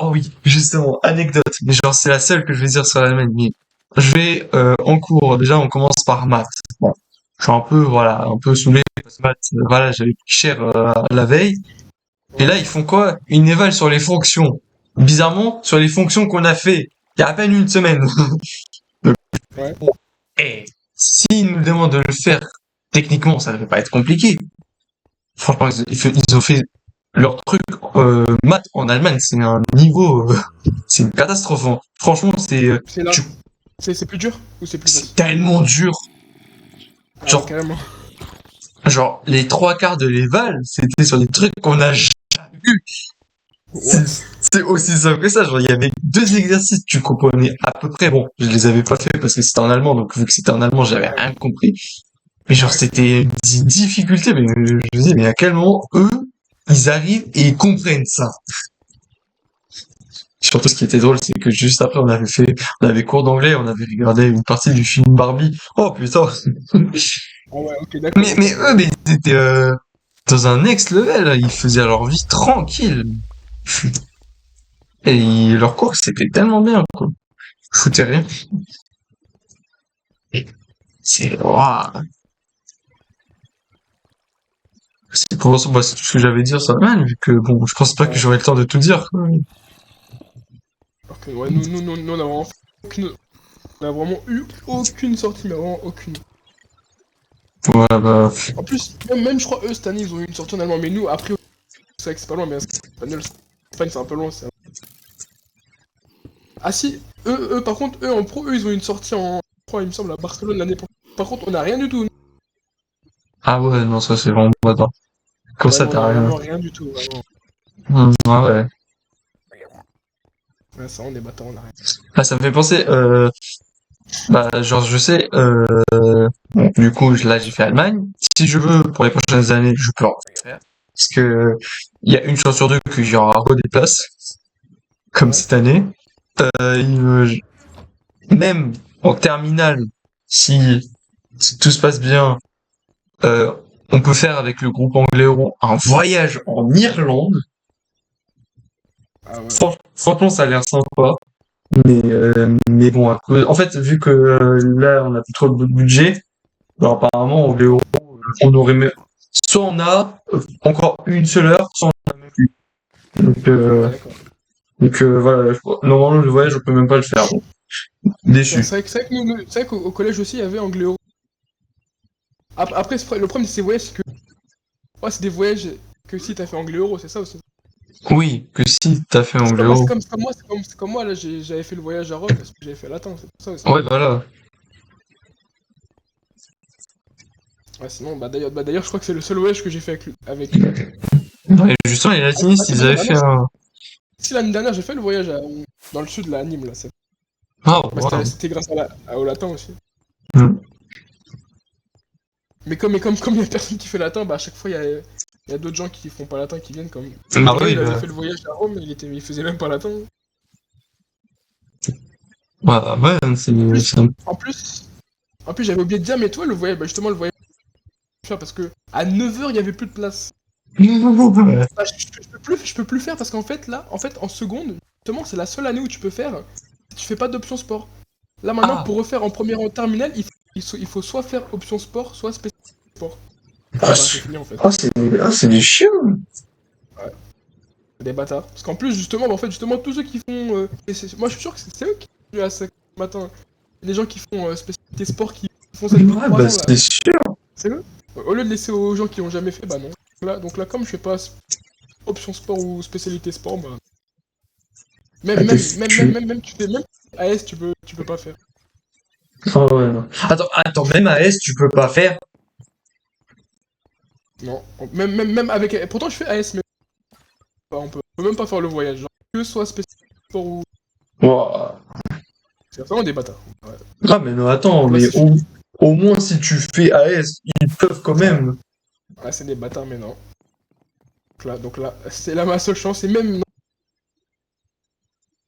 Oh oui, justement, anecdote. Mais genre, c'est la seule que je vais dire sur l'Allemagne. Mais je vais en cours. Déjà, on commence par maths. Bon, je suis un peu, voilà, un peu saoulé parce que maths, voilà, j'avais pris cher la veille. Et là, Ouais. ils font quoi? Une éval sur les fonctions. bizarrement, sur les fonctions qu'on a fait, il y a à peine une semaine. Donc, Ouais. et s'ils nous demandent de le faire, techniquement, ça ne va pas être compliqué. Franchement, ils ont fait leur truc maths en Allemagne, c'est un niveau, c'est une catastrophe. Hein. Franchement, C'est là. C'est plus dur ou c'est plus facile? c'est tellement dur. Ah, Genre, carrément. genre les trois quarts de l'éval, c'était sur des trucs qu'on a jamais vus. What? C'est aussi simple que ça. Genre, il y avait deux exercices, tu comprenais à peu près. Bon, je les avais pas fait parce que c'était en allemand, donc vu que c'était en allemand, j'avais rien compris. Mais genre, Ouais. c'était des difficultés. Mais je me dis, mais à quel moment eux, ils arrivent et ils comprennent ça? Surtout, ce qui était drôle, c'est que juste après, on avait cours d'anglais, on avait regardé une partie du film Barbie. Oh putain! Ah ouais, ok, d'accord. Mais eux, mais ils étaient dans un next level. Ils faisaient leur vie tranquille. Et leur cours, c'était tellement bien, quoi. Ils foutaient rien. C'est waouh. C'est pour ça, bah, c'est tout ce que j'avais à dire sur Allemagne, vu que bon, je pense pas que Ouais. j'aurai le temps de tout dire, quoi. Ok, ouais, nous, on a vraiment on a vraiment eu aucune sortie, mais vraiment aucune. Ouais, bah, En plus, même je crois, eux, cette année, ils ont eu une sortie en allemand, mais nous, après, c'est vrai que c'est pas loin, mais espagnol, Espagne, c'est un peu loin. Ah si, par contre, eux, en pro, eux, ils ont eu une sortie en, je crois, il me semble, à Barcelone l'année prochaine. Par contre, on a rien du tout. ah ouais, non, ça c'est vraiment pas temps. Comme Ouais, ça, non, on t'as a rien. vraiment rien du tout, vraiment. Ah ouais. Ouais, ça, on est bâtard, on a rien. Ah, ça me fait penser, bah, genre, je sais, bon, du coup, là, j'ai fait Allemagne. Si je veux, pour les prochaines années, je peux en faire. Parce que, il y a une chance sur deux que j'y aura des places, comme Ouais. cette année. Même en terminale, si tout se passe bien, euh, on peut faire avec le groupe Anglais Euro un voyage en Irlande. Ah ouais. Franchement, ça a l'air sympa. Mais bon, en fait, vu que là, on a plus trop de budget, alors apparemment, Anglais Euro, on aurait soit on a encore une seule heure, soit on a même plus. Donc, Ah d'accord. voilà, normalement, le voyage, on peut même pas le faire. Bon. Déçu. C'est vrai que c'est vrai qu'au collège aussi, il y avait Angléo. Après, le problème de ces voyages, c'est que, ouais, c'est des voyages que si t'as fait Anglais-Euro, c'est ça aussi. Oui, que si t'as fait C'est Anglais comme, moi, Euro. c'est comme moi, là, j'avais fait le voyage à Rome parce que j'avais fait latin, c'est pour ça aussi. Ouais, voilà. Ouais, sinon, d'ailleurs, je crois que c'est le seul voyage que j'ai fait avec eux. Ouais, justement, les latinistes, Si, ils bah non, avaient bah non, fait un... si l'année dernière, j'ai fait le voyage dans le sud, là, à Nîmes, là. Ah, Bah, wow. c'était grâce au latin aussi. Hmm. Mais comme il y a personne qui fait latin, bah à chaque fois, il y a d'autres gens qui font pas latin qui viennent comme. Ah Aurélien, oui, il avait bah... fait le voyage à Rome, il faisait même pas latin. Ouais, ouais, c'est... En plus, c'est un- en plus, en plus, j'avais oublié de dire, mais toi, le voyage, bah justement, le voyage, faire parce que à 9h, il y avait plus de place. Ouais. Bah, je peux plus faire parce qu'en fait, là, en seconde, justement, c'est la seule année où tu peux faire. Tu fais pas d'option sport. Là, maintenant, Ah, pour refaire en première en terminale, il faut soit faire option sport, soit spécial sport. ah, Sinon, bah, c'est fini en fait. c'est des chiens. Ouais, c'est des bâtards. Parce qu'en plus, justement, bah, en fait, justement, tous ceux qui font. Moi, je suis sûr que c'est eux qui sont venus à ce matin. Les gens qui font spécialité sport qui font ça depuis Ouais, 3 bah ans là. c'est sûr. C'est eux. Au lieu de laisser aux gens qui ont jamais fait, bah non. Donc là, comme je fais pas option sport ou spécialité sport, bah. Ah, Même tu fais même AS, tu peux pas faire. Ah ouais, non. Attends, même à S, tu peux pas faire. Non. Même avec. Pourtant, je fais AS, mais on peut même pas faire le voyage. Genre, que soit spécialité sport ou. Ouah. C'est vraiment des bâtards. Ouais. Ah, mais non, attends, Donc là, mais c'est fini. au moins si tu fais AS, ils peuvent quand Ouais. même. Ouais, c'est des bâtards, mais non. Donc là, c'est là ma seule chance. Et même.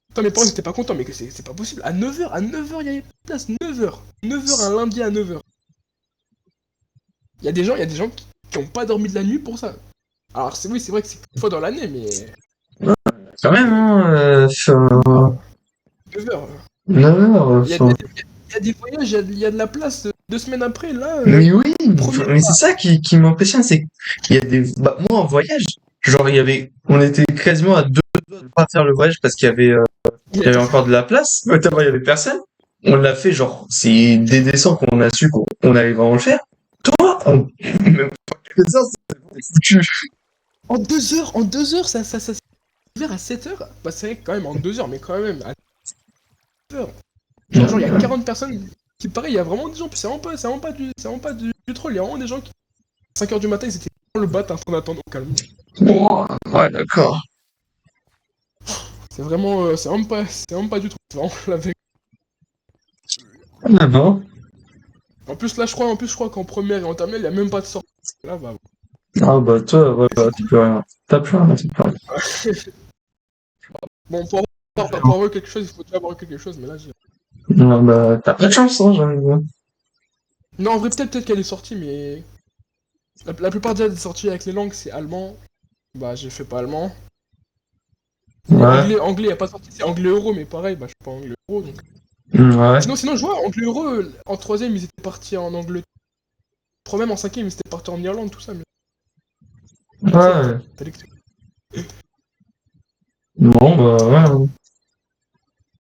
Putain, mes parents ils étaient pas contents, mais que c'est pas possible. À 9h, il y avait pas de place. 9h. 9h, un lundi à 9h. Il y a des gens qui ont pas dormi de la nuit pour ça. Alors, oui, c'est vrai que c'est une fois dans l'année, mais. Quand même, hein, Ah, 9h. non, Il y a, enfin, il y a des voyages, il y a de la place 2 semaines après, là. mais oui, Premier mais c'est ça qui m'impressionne, c'est qu'il y a des, bah, moi en voyage, genre on était quasiment à 2 peur de pas faire le voyage parce il y avait encore de la place, notamment il y avait personne. On l'a fait, genre, c'est dès décembre qu'on a su qu'on allait vraiment le faire. Toi, même pas quelques heures, c'est foutu. En 2 heures, ça s'est ouvert à 7 heures. Bah, c'est vrai que quand même, en 2 heures, mais quand même, à 7 heures. Genre, il y a 40 personnes qui, pareil, il y a vraiment des gens, puis c'est vraiment pas du troll, il y a vraiment des gens qui, à 5 heures du matin, ils étaient dans le bat en train d'attendre au calme. Ouais, d'accord. C'est vraiment pas du troll, c'est vraiment la vérité. Ah bon? En plus, je crois qu'en première et en terminale, il y a même pas de sortie. Là, bah, Ah bah toi, ouais, bah, tu peux rien. T'as plus rien, tu peux rien. bon, pour avoir quelque chose, il faut déjà avoir quelque chose, mais là, j'ai... Non, bah, t'as pas de chance, hein, j'ai envie de dire. Non, en vrai, peut-être qu'elle est sortie, mais... La plupart des sorties avec les langues, c'est allemand. Bah, j'ai fait pas allemand. Et Ouais, anglais, y a pas de sortie, c'est anglais euro, mais pareil, bah, je suis pas anglais euro, donc... ouais, Sinon, je vois, anglais euro, en troisième, ils étaient partis en Angleterre. Même en cinquième, ils étaient partis en Irlande, tout ça, mais... Personne, ouais. fallait que... Bon, bah, ouais.